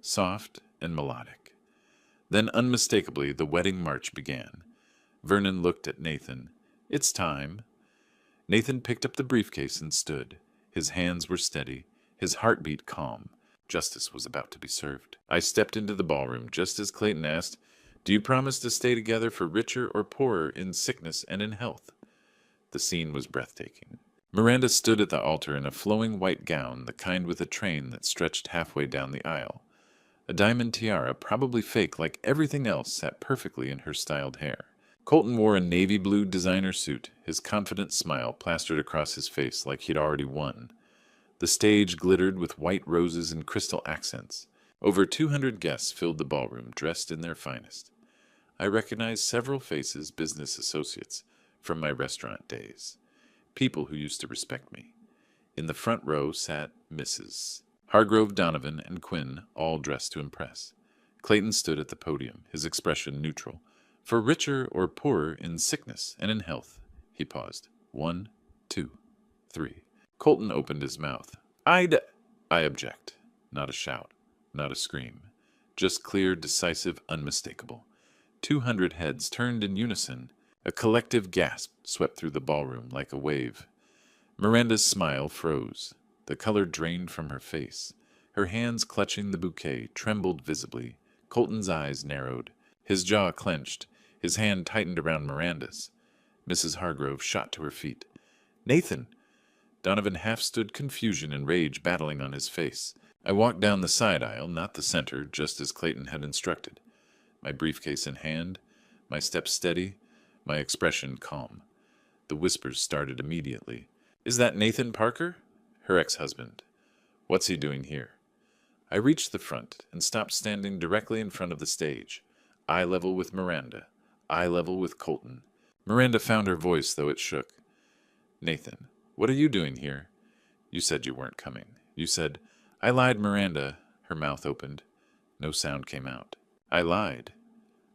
Soft and melodic. Then unmistakably the wedding march began. Vernon looked at Nathan. It's time. Nathan picked up the briefcase and stood. His hands were steady, his heartbeat calm. Justice was about to be served. I stepped into the ballroom just as Clayton asked, "Do you promise to stay together for richer or poorer in sickness and in health?" The scene was breathtaking. Miranda stood at the altar in a flowing white gown, the kind with a train that stretched halfway down the aisle. A diamond tiara, probably fake like everything else, sat perfectly in her styled hair. Colton wore a navy blue designer suit, his confident smile plastered across his face like he'd already won. The stage glittered with white roses and crystal accents. Over 200 guests filled the ballroom, dressed in their finest. I recognized several faces, business associates, from my restaurant days. People who used to respect me. In the front row sat Mrs. Hargrove, Donovan, and Quinn, all dressed to impress. Clayton stood at the podium, his expression neutral. "For richer or poorer in sickness and in health." He paused. 1, 2, 3. Colton opened his mouth. I object. Not a shout, not a scream. Just clear, decisive, unmistakable. 200 heads turned in unison. A collective gasp swept through the ballroom like a wave. Miranda's smile froze. The color drained from her face. Her hands clutching the bouquet trembled visibly. Colton's eyes narrowed. His jaw clenched. His hand tightened around Miranda's. Mrs. Hargrove shot to her feet. "Nathan!" Donovan half stood, confusion and rage battling on his face. I walked down the side aisle, not the center, just as Clayton had instructed. My briefcase in hand, my steps steady, my expression calm. The whispers started immediately. "Is that Nathan Parker?" Her ex-husband. "What's he doing here?" I reached the front and stopped standing directly in front of the stage. Eye level with Miranda. Eye level with Colton. Miranda found her voice, though it shook. "Nathan, what are you doing here? You said you weren't coming. You said—" I lied, Miranda. Her mouth opened. No sound came out. "I lied."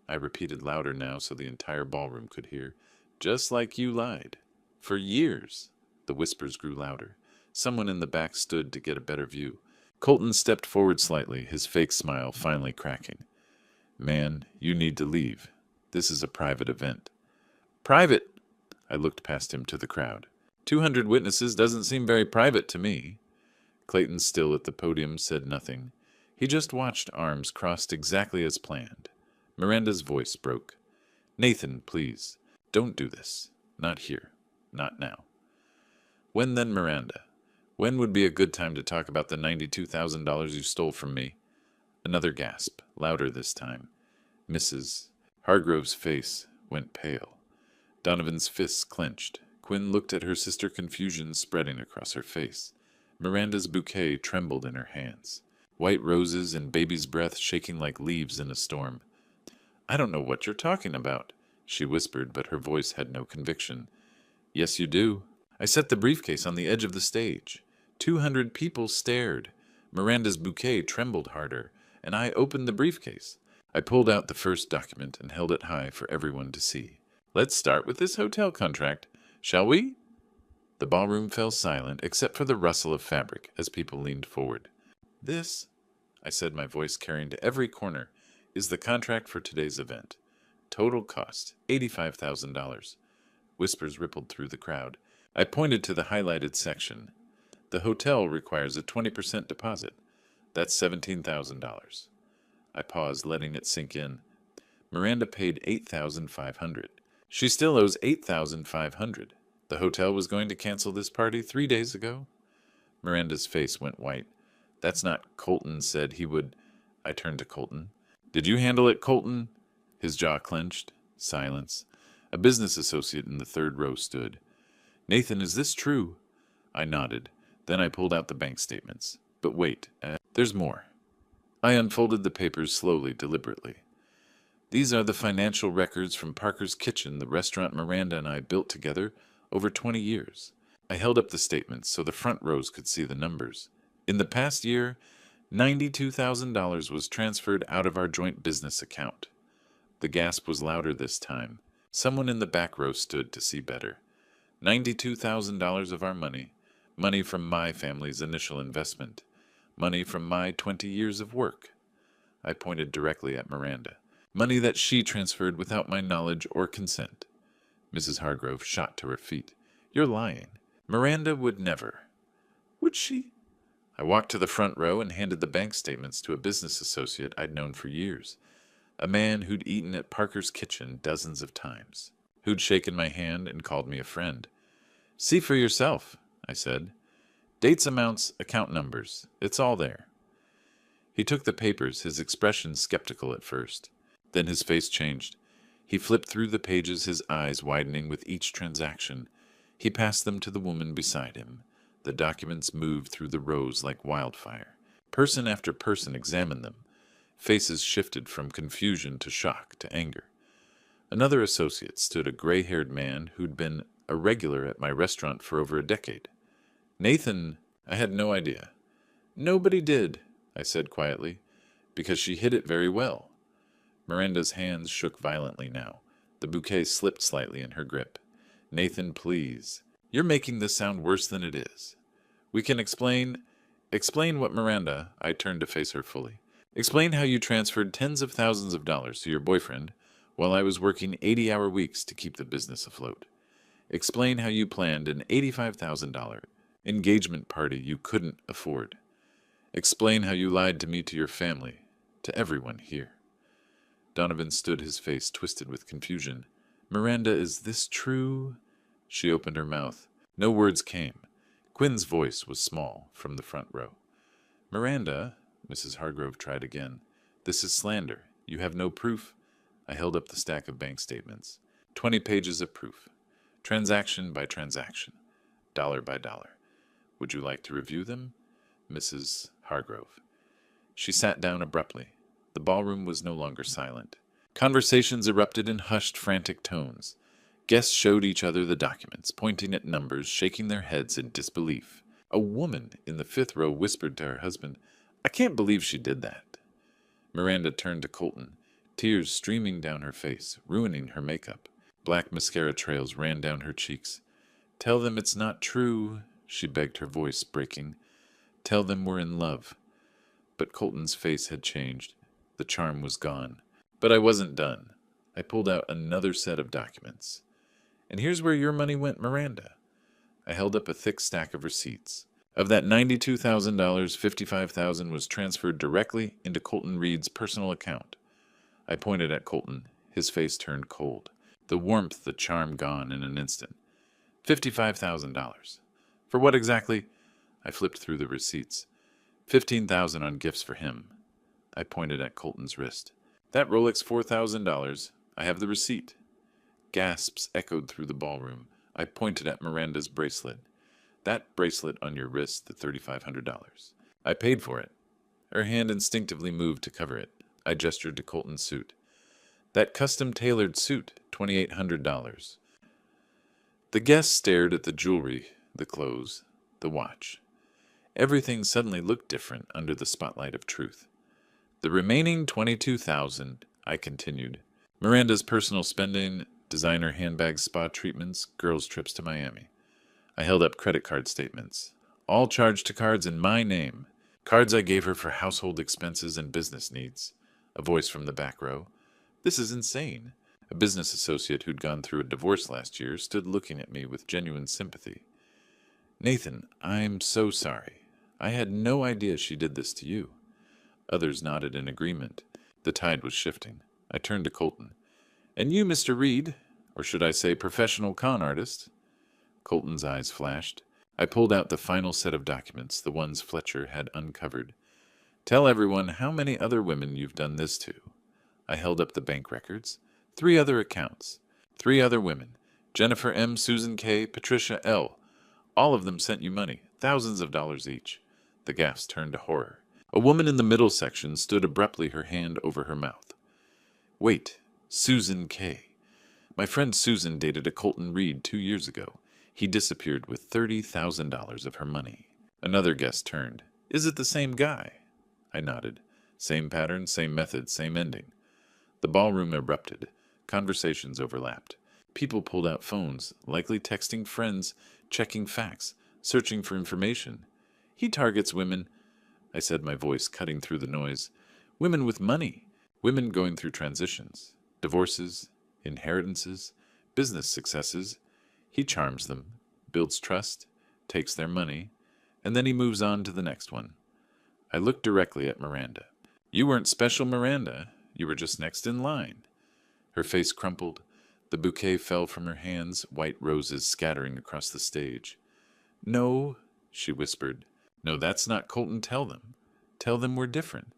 I repeated louder now so the entire ballroom could hear. "Just like you lied. For years." The whispers grew louder. Someone in the back stood to get a better view. Colton stepped forward slightly, his fake smile finally cracking. "Man, you need to leave. This is a private event." "Private?" I looked past him to the crowd. 200 witnesses doesn't seem very private to me." Clayton, still at the podium, said nothing. He just watched, arms crossed exactly as planned. Miranda's voice broke. "Nathan, please, don't do this. Not here. Not now." "When then, Miranda? When would be a good time to talk about the $92,000 you stole from me?" Another gasp, louder this time. Mrs. Hargrove's face went pale. Donovan's fists clenched. Quinn looked at her sister, confusion spreading across her face. Miranda's bouquet trembled in her hands. White roses and baby's breath shaking like leaves in a storm. "I don't know what you're talking about," she whispered, but her voice had no conviction. "Yes, you do. I set the briefcase on the edge of the stage. 200 people stared. Miranda's bouquet trembled harder, and I opened the briefcase. I pulled out the first document and held it high for everyone to see. Let's start with this hotel contract, shall we?" The ballroom fell silent, except for the rustle of fabric as people leaned forward. "This," I said, my voice carrying to every corner, "is the contract for today's event. Total cost, $85,000. Whispers rippled through the crowd. I pointed to the highlighted section. "The hotel requires a 20% deposit. That's $17,000. I paused, letting it sink in. Miranda paid $8,500. She still owes $8,500. The hotel was going to cancel this party 3 days ago. Miranda's face went white. "That's not Colton said he would—" I turned to Colton. "Did you handle it, Colton?" His jaw clenched. Silence. A business associate in the third row stood. "Nathan, is this true?" I nodded. Then I pulled out the bank statements. But wait, there's more. I unfolded the papers slowly, deliberately. "These are the financial records from Parker's Kitchen, the restaurant Miranda and I built together over 20 years. I held up the statements so the front rows could see the numbers. In the past year, $92,000 was transferred out of our joint business account." The gasp was louder this time. Someone in the back row stood to see better. $92,000 of our money. Money from my family's initial investment. Money from my 20 years of work. I pointed directly at Miranda. Money that she transferred without my knowledge or consent. Mrs. Hargrove shot to her feet. "You're lying. Miranda would never." "Would she?" I walked to the front row and handed the bank statements to a business associate I'd known for years, a man who'd eaten at Parker's Kitchen dozens of times, who'd shaken my hand and called me a friend. "See for yourself," I said. "Dates, amounts, account numbers. It's all there." He took the papers, his expression skeptical at first. Then his face changed. He flipped through the pages, his eyes widening with each transaction. He passed them to the woman beside him. The documents moved through the rows like wildfire. Person after person examined them. Faces shifted from confusion to shock to anger. Another associate stood, a gray-haired man who'd been a regular at my restaurant for over a decade. "Nathan, I had no idea." "Nobody did," I said quietly, because she hid it very well. Miranda's hands shook violently now. The bouquet slipped slightly in her grip. "Nathan, please. You're making this sound worse than it is. We can explain what Miranda," I turned to face her fully. "Explain how you transferred tens of thousands of dollars to your boyfriend while I was working 80-hour weeks to keep the business afloat. Explain how you planned an $85,000 engagement party you couldn't afford. Explain how you lied to me, to your family, to everyone here." Donovan stood, his face twisted with confusion. "Miranda, is this true?" She opened her mouth. No words came. Quinn's voice was small from the front row. "Miranda," Mrs. Hargrove tried again, "this is slander. You have no proof." I held up the stack of bank statements. 20 pages of proof. Transaction by transaction. Dollar by dollar. "Would you like to review them?" Mrs. Hargrove. She sat down abruptly. The ballroom was no longer silent. Conversations erupted in hushed, frantic tones. Guests showed each other the documents, pointing at numbers, shaking their heads in disbelief. A woman in the fifth row whispered to her husband, "I can't believe she did that." Miranda turned to Colton, tears streaming down her face, ruining her makeup. Black mascara trails ran down her cheeks. "Tell them it's not true," she begged, her voice breaking. "Tell them we're in love." But Colton's face had changed. The charm was gone. But I wasn't done. I pulled out another set of documents. "And here's where your money went, Miranda." I held up a thick stack of receipts. Of that $92,000, $55,000 was transferred directly into Colton Reed's personal account. I pointed at Colton. His face turned cold. The warmth, the charm gone in an instant. $55,000. For what exactly? I flipped through the receipts. $15,000 on gifts for him. I pointed at Colton's wrist. "That Rolex $4,000. I have the receipt." Gasps echoed through the ballroom. I pointed at Miranda's bracelet. "That bracelet on your wrist, the $3,500. I paid for it." Her hand instinctively moved to cover it. I gestured to Colton's suit. "That custom-tailored suit, $2,800. The guests stared at the jewelry, the clothes, the watch. Everything suddenly looked different under the spotlight of truth. "The remaining $22,000, I continued. "Miranda's personal spending, designer handbags, spa treatments, girls' trips to Miami." I held up credit card statements. "All charged to cards in my name. Cards I gave her for household expenses and business needs." A voice from the back row. "This is insane." A business associate who'd gone through a divorce last year stood looking at me with genuine sympathy. "Nathan, I'm so sorry. I had no idea she did this to you." Others nodded in agreement. The tide was shifting. I turned to Colton. "And you, Mr. Reed, or should I say professional con artist?" Colton's eyes flashed. I pulled out the final set of documents, the ones Fletcher had uncovered. "Tell everyone how many other women you've done this to." I held up the bank records. 3 other accounts. 3 other women. Jennifer M., Susan K., Patricia L. All of them sent you money, thousands of dollars each. The gaffs turned to horror. A woman in the middle section stood abruptly, her hand over her mouth. "Wait, Susan K. My friend Susan dated a Colton Reed 2 years ago. He disappeared with $30,000 of her money." Another guest turned. "Is it the same guy?" I nodded. Same pattern, same method, same ending. The ballroom erupted. Conversations overlapped. People pulled out phones, likely texting friends, checking facts, searching for information. "He targets women," I said, my voice cutting through the noise. "Women with money. Women going through transitions. Divorces, inheritances, business successes. He charms them, builds trust, takes their money, and then he moves on to the next one. I looked directly at Miranda. You weren't special, Miranda. You were just next in line. Her face crumpled. The bouquet fell from her hands, white roses scattering across the stage. No, she whispered. No, that's not Colton. Tell them. Tell them we're different.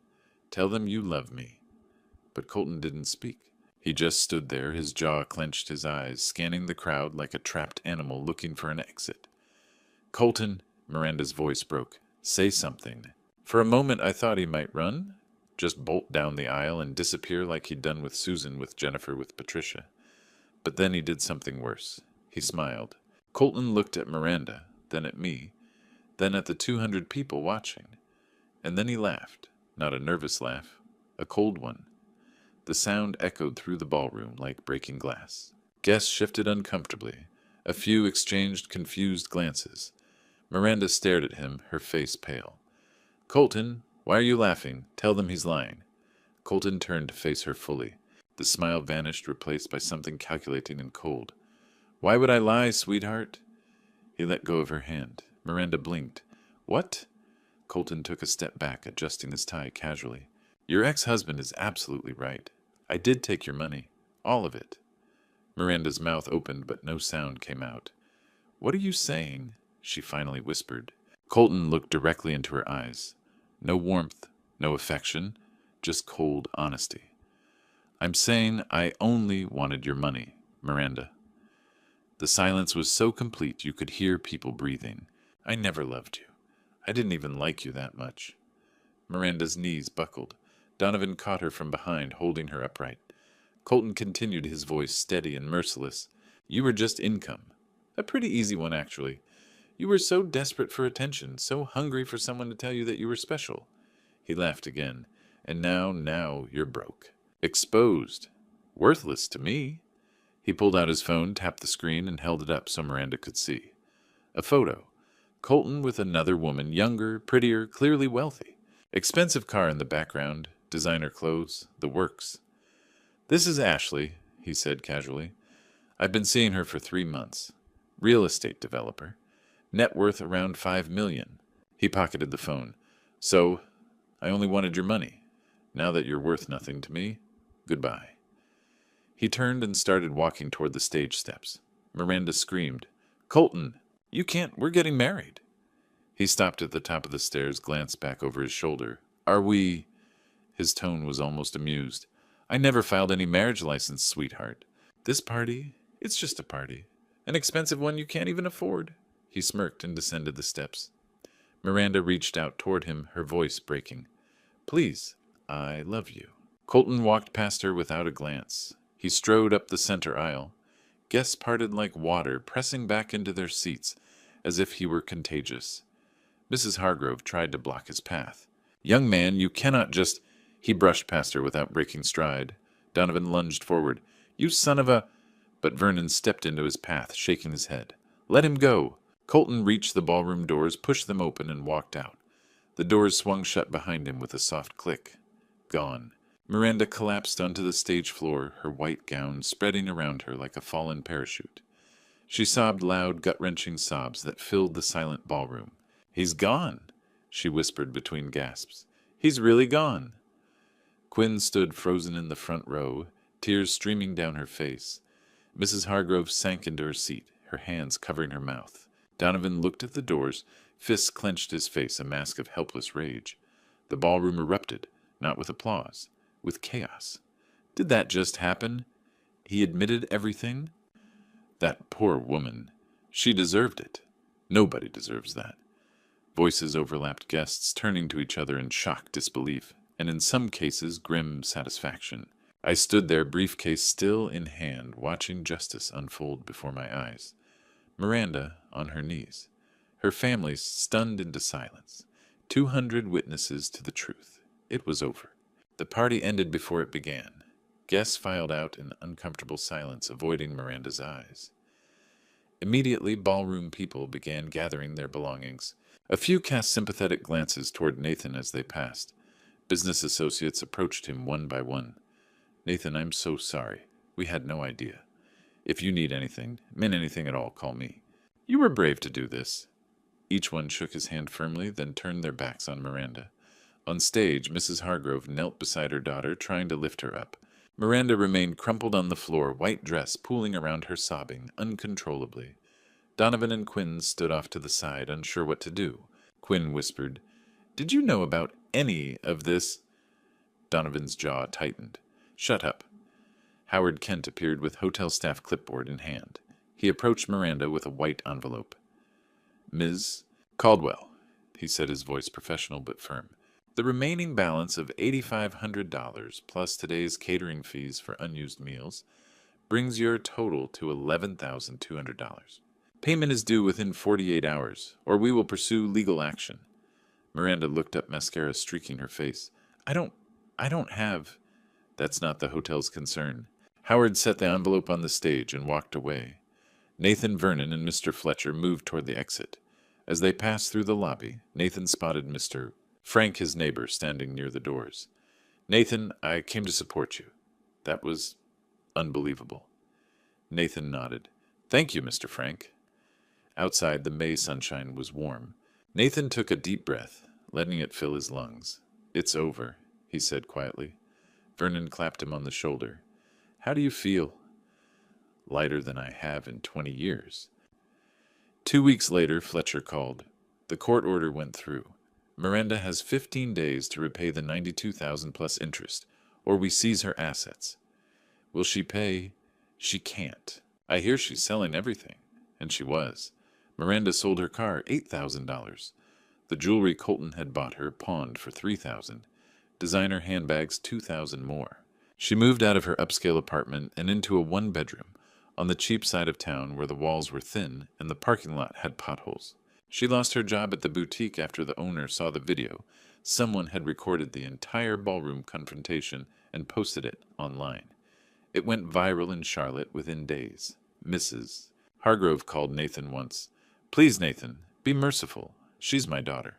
Tell them you love me. But Colton didn't speak. He just stood there, his jaw clenched, his eyes scanning the crowd like a trapped animal looking for an exit. Colton, Miranda's voice broke. Say something. For a moment I thought he might run, just bolt down the aisle and disappear like he'd done with Susan, with Jennifer, with Patricia. But then he did something worse. He smiled. Colton looked at Miranda, then at me, then at the 200 people watching. And then he laughed. Not a nervous laugh, a cold one. The sound echoed through the ballroom like breaking glass. Guests shifted uncomfortably. A few exchanged confused glances. Miranda stared at him, her face pale. Colton, why are you laughing? Tell them he's lying. Colton turned to face her fully. The smile vanished, replaced by something calculating and cold. Why would I lie, sweetheart? He let go of her hand. Miranda blinked. What? Colton took a step back, adjusting his tie casually. Your ex-husband is absolutely right. I did take your money. All of it. Miranda's mouth opened, but no sound came out. What are you saying? She finally whispered. Colton looked directly into her eyes. No warmth, no affection, just cold honesty. I'm saying I only wanted your money, Miranda. The silence was so complete you could hear people breathing. I never loved you. I didn't even like you that much. Miranda's knees buckled. Donovan caught her from behind, holding her upright. Colton continued, his voice steady and merciless. You were just income. A pretty easy one, actually. You were so desperate for attention, so hungry for someone to tell you that you were special. He laughed again. And now you're broke. Exposed. Worthless to me. He pulled out his phone, tapped the screen, and held it up so Miranda could see. A photo. Colton with another woman, younger, prettier, clearly wealthy. Expensive car in the background, designer clothes, the works. This is Ashley, he said casually. I've been seeing her for 3 months. Real estate developer. Net worth around $5 million. He pocketed the phone. So, I only wanted your money. Now that you're worth nothing to me, goodbye. He turned and started walking toward the stage steps. Miranda screamed, Colton, you can't, we're getting married. He stopped at the top of the stairs, glanced back over his shoulder. Are we? His tone was almost amused. I never filed any marriage license, sweetheart. This party, it's just a party. An expensive one you can't even afford. He smirked and descended the steps. Miranda reached out toward him, her voice breaking. Please, I love you. Colton walked past her without a glance. He strode up the center aisle. Guests parted like water, pressing back into their seats, as if he were contagious. Mrs. Hargrove tried to block his path. Young man, you cannot just... He brushed past her without breaking stride. Donovan lunged forward. You son of a... But Vernon stepped into his path, shaking his head. Let him go. Colton reached the ballroom doors, pushed them open, and walked out. The doors swung shut behind him with a soft click. Gone. Miranda collapsed onto the stage floor, her white gown spreading around her like a fallen parachute. She sobbed loud, gut-wrenching sobs that filled the silent ballroom. He's gone, she whispered between gasps. He's really gone. Quinn stood frozen in the front row, tears streaming down her face. Mrs. Hargrove sank into her seat, her hands covering her mouth. Donovan looked at the doors, fists clenched his face, a mask of helpless rage. The ballroom erupted, not with applause, with chaos. Did that just happen? He admitted everything? That poor woman. She deserved it. Nobody deserves that. Voices overlapped, guests turning to each other in shocked disbelief, and in some cases grim satisfaction. I stood there, briefcase still in hand, watching justice unfold before my eyes. Miranda on her knees. Her family stunned into silence. 200 witnesses to the truth. It was over. The party ended before it began. Guests filed out in uncomfortable silence, avoiding Miranda's eyes. Immediately, ballroom people began gathering their belongings. A few cast sympathetic glances toward Nathan as they passed. Business associates approached him one by one. Nathan, I'm so sorry. We had no idea. If you need anything, mean anything at all, call me. You were brave to do this. Each one shook his hand firmly, then turned their backs on Miranda. On stage, Mrs. Hargrove knelt beside her daughter, trying to lift her up. Miranda remained crumpled on the floor, white dress pooling around her, sobbing uncontrollably. Donovan and Quinn stood off to the side, unsure what to do. Quinn whispered, "Did you know about any of this?" Donovan's jaw tightened. "Shut up." Howard Kent appeared with hotel staff clipboard in hand. He approached Miranda with a white envelope. "Ms. Caldwell," he said, his voice professional but firm. "The remaining balance of $8,500 plus today's catering fees for unused meals brings your total to $11,200. Payment is due within 48 hours, or we will pursue legal action." Miranda looked up, mascara streaking her face. I don't have... That's not the hotel's concern." Howard set the envelope on the stage and walked away. Nathan Vernon and Mr. Fletcher moved toward the exit. As they passed through the lobby, Nathan spotted Mr. Frank, his neighbor, standing near the doors. "Nathan, I came to support you." That was unbelievable. Nathan nodded. "Thank you, Mr. Frank." Outside, the May sunshine was warm. Nathan took a deep breath, letting it fill his lungs. "It's over," he said quietly. Vernon clapped him on the shoulder. "How do you feel?" "Lighter than I have in 20 years. 2 weeks later, Fletcher called. The court order went through. Miranda has 15 days to repay the $92,000 plus interest, or we seize her assets. Will she pay? She can't. I hear she's selling everything. And she was. Miranda sold her car, $8,000. The jewelry Colton had bought her pawned for $3,000. Designer handbags, $2,000 more. She moved out of her upscale apartment and into a one-bedroom on the cheap side of town where the walls were thin and the parking lot had potholes. She lost her job at the boutique after the owner saw the video. Someone had recorded the entire ballroom confrontation and posted it online. It went viral in Charlotte within days. Mrs. Hargrove called Nathan once. "Please, Nathan, be merciful. She's my daughter."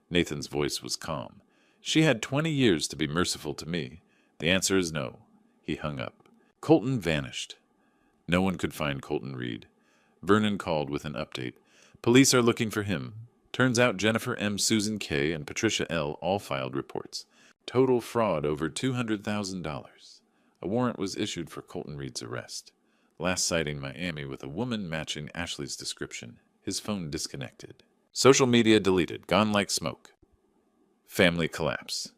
Nathan's voice was calm. "She had 20 years to be merciful to me. The answer is no." He hung up. Colton vanished. No one could find Colton Reed. Vernon called with an update. "Police are looking for him. Turns out Jennifer M., Susan K., and Patricia L. all filed reports. Total fraud over $200,000. A warrant was issued for Colton Reed's arrest. Last sighting Miami with a woman matching Ashley's description. His phone disconnected. Social media deleted. Gone like smoke. Family collapse.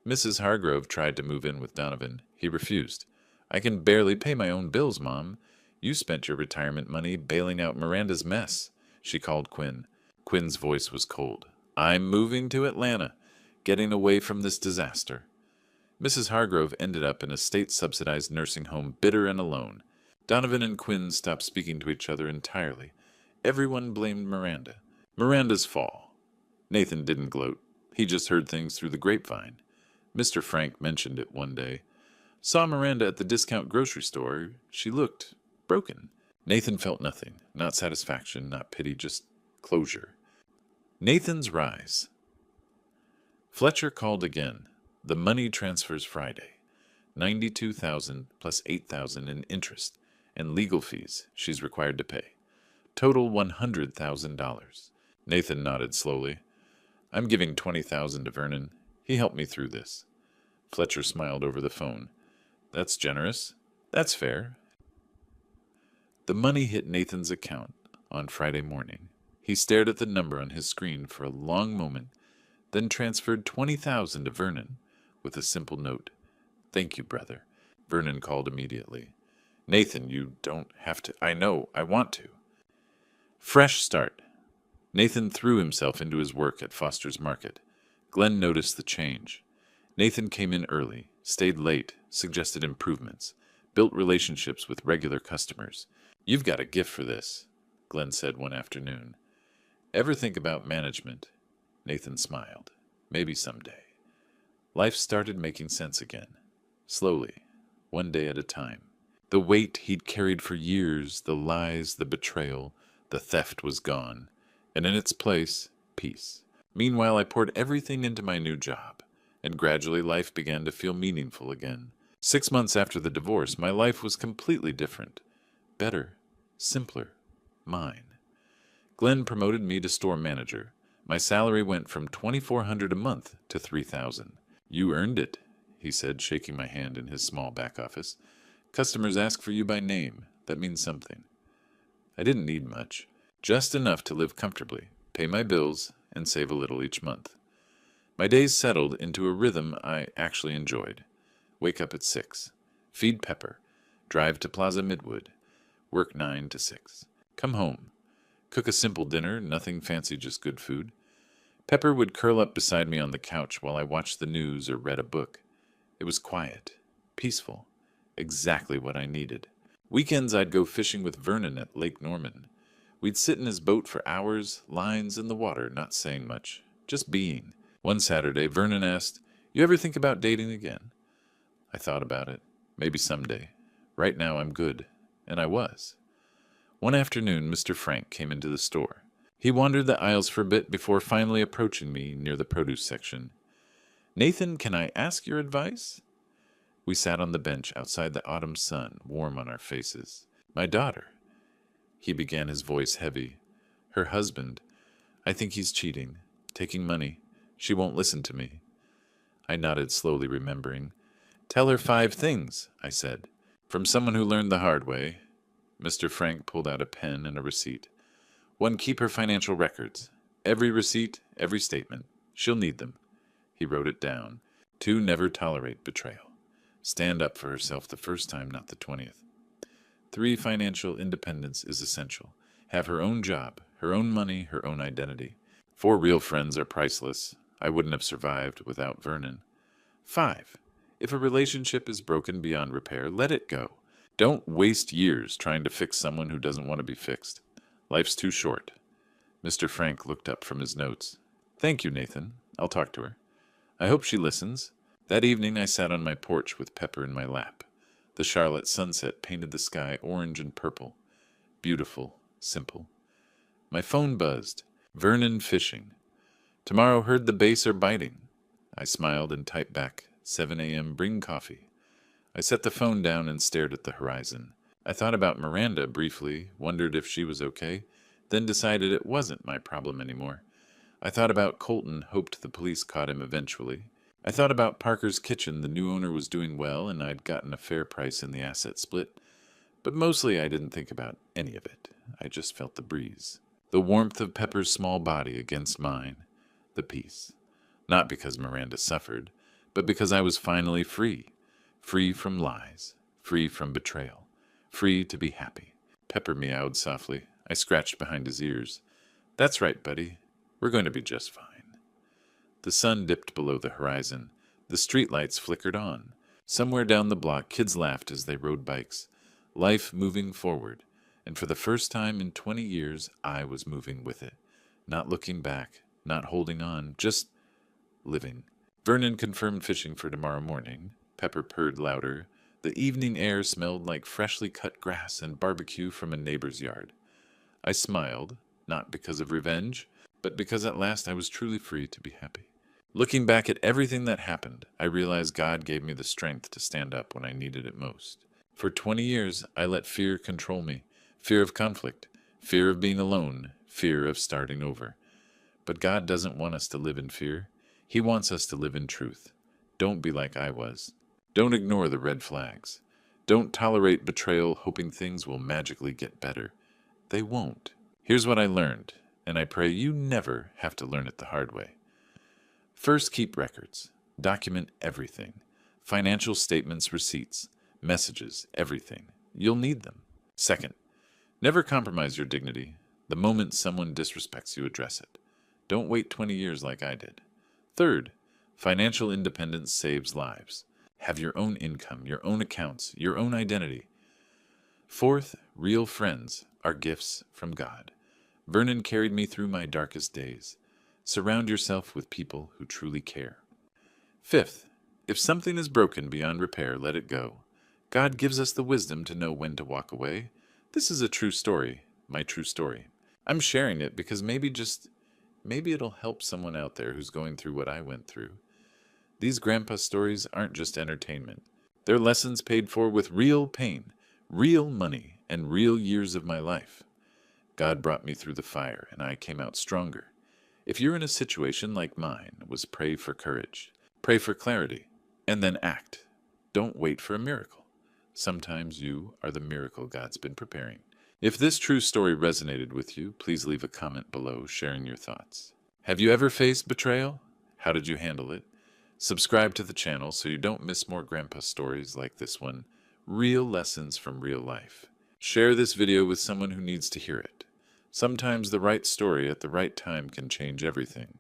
Mrs. Hargrove tried to move in with Donovan. He refused. "I can barely pay my own bills, Mom. You spent your retirement money bailing out Miranda's mess." She called Quinn. Quinn's voice was cold. "I'm moving to Atlanta, getting away from this disaster." Mrs. Hargrove ended up in a state-subsidized nursing home, bitter and alone. Donovan and Quinn stopped speaking to each other entirely. Everyone blamed Miranda. Miranda's fall. Nathan didn't gloat. He just heard things through the grapevine. Mr. Frank mentioned it one day. "Saw Miranda at the discount grocery store. She looked broken." Nathan felt nothing. Not satisfaction, not pity, just closure. Nathan's rise. Fletcher called again. The money transfers Friday. $92,000 plus $8,000 in interest and legal fees she's required to pay. Total $100,000. Nathan nodded slowly. "I'm giving $20,000 to Vernon. He helped me through this." Fletcher smiled over the phone. "That's generous. That's fair." The money hit Nathan's account on Friday morning. He stared at the number on his screen for a long moment, then transferred $20,000 to Vernon with a simple note. "Thank you, brother." Vernon called immediately. "Nathan, you don't have to. I know. I want to." Fresh start. Nathan threw himself into his work at Foster's Market. Glenn noticed the change. Nathan came in early, stayed late, suggested improvements, built relationships with regular customers. "You've got a gift for this," Glenn said one afternoon. "Ever think about management?" Nathan smiled. "Maybe someday." Life started making sense again. Slowly, one day at a time. The weight he'd carried for years, the lies, the betrayal, the theft was gone, and in its place, peace. Meanwhile, I poured everything into my new job, and gradually life began to feel meaningful again. 6 months after the divorce, my life was completely different. Better, simpler, mine. Glenn promoted me to store manager. My salary went from $2,400 a month to $3,000. You earned it, he said, shaking my hand in his small back office. Customers ask for you by name. That means something. I didn't need much, just enough to live comfortably, pay my bills, and save a little each month. My days settled into a rhythm I actually enjoyed. Wake up at 6, feed Pepper, drive to Plaza Midwood, work 9 to 6, come home, cook a simple dinner, nothing fancy, just good food. Pepper would curl up beside me on the couch while I watched the news or read a book. It was quiet, peaceful, exactly what I needed. Weekends I'd go fishing with Vernon at Lake Norman. We'd sit in his boat for hours, lines in the water, not saying much, just being. One Saturday, Vernon asked, "You ever think about dating again?" I thought about it. Maybe someday. Right now I'm good. And I was. One afternoon, Mr. Frank came into the store. He wandered the aisles for a bit before finally approaching me near the produce section. "Nathan, can I ask your advice?" We sat on the bench outside the autumn sun, warm on our faces. "My daughter," he began, his voice heavy. "Her husband. I think he's cheating, taking money. She won't listen to me." I nodded, slowly remembering. "Tell her 5 things," I said. "From someone who learned the hard way." Mr. Frank pulled out a pen and a receipt. 1, keep her financial records. Every receipt, every statement. She'll need them. He wrote it down. 2, never tolerate betrayal. Stand up for herself the first time, not the 20th. 3, financial independence is essential. Have her own job, her own money, her own identity. 4, real friends are priceless. I wouldn't have survived without Vernon. 5, if a relationship is broken beyond repair, let it go. Don't waste years trying to fix someone who doesn't want to be fixed. Life's too short. Mr. Frank looked up from his notes. "Thank you, Nathan. I'll talk to her. I hope she listens." That evening I sat on my porch with Pepper in my lap. The Charlotte sunset painted the sky orange and purple. Beautiful, simple. My phone buzzed. Vernon fishing. "Tomorrow heard the bass are biting." I smiled and typed back, 7 a.m., bring coffee. I set the phone down and stared at the horizon. I thought about Miranda briefly, wondered if she was okay, then decided it wasn't my problem anymore. I thought about Colton, hoped the police caught him eventually. I thought about Parker's Kitchen. The new owner was doing well, and I'd gotten a fair price in the asset split. But mostly I didn't think about any of it. I just felt the breeze. The warmth of Pepper's small body against mine. The peace. Not because Miranda suffered, but because I was finally free. Free from lies. Free from betrayal. Free to be happy. Pepper meowed softly. I scratched behind his ears. "That's right, buddy. We're going to be just fine." The sun dipped below the horizon. The streetlights flickered on. Somewhere down the block, kids laughed as they rode bikes. Life moving forward. And for the first time in 20 years, I was moving with it. Not looking back, not holding on, just living. Vernon confirmed fishing for tomorrow morning. Pepper purred louder. The evening air smelled like freshly cut grass and barbecue from a neighbor's yard. I smiled, not because of revenge, but because at last I was truly free to be happy. Looking back at everything that happened, I realized God gave me the strength to stand up when I needed it most. For 20 years, I let fear control me. Fear of conflict, fear of being alone, fear of starting over. But God doesn't want us to live in fear. He wants us to live in truth. Don't be like I was. Don't ignore the red flags. Don't tolerate betrayal hoping things will magically get better. They won't. Here's what I learned, and I pray you never have to learn it the hard way. First, keep records. Document everything. Financial statements, receipts, messages, everything. You'll need them. Second, never compromise your dignity. The moment someone disrespects you, address it. Don't wait 20 years like I did. Third, financial independence saves lives. Have your own income, your own accounts, your own identity. Fourth, real friends are gifts from God. Vernon carried me through my darkest days. Surround yourself with people who truly care. Fifth, if something is broken beyond repair, let it go. God gives us the wisdom to know when to walk away. This is a true story, my true story. I'm sharing it because maybe it'll help someone out there who's going through what I went through. These grandpa stories aren't just entertainment. They're lessons paid for with real pain, real money, and real years of my life. God brought me through the fire, and I came out stronger. If you're in a situation like mine, was pray for courage, pray for clarity, and then act. Don't wait for a miracle. Sometimes you are the miracle God's been preparing. If this true story resonated with you, please leave a comment below sharing your thoughts. Have you ever faced betrayal? How did you handle it? Subscribe to the channel so you don't miss more grandpa stories like this one. Real lessons from real life. Share this video with someone who needs to hear it. Sometimes the right story at the right time can change everything.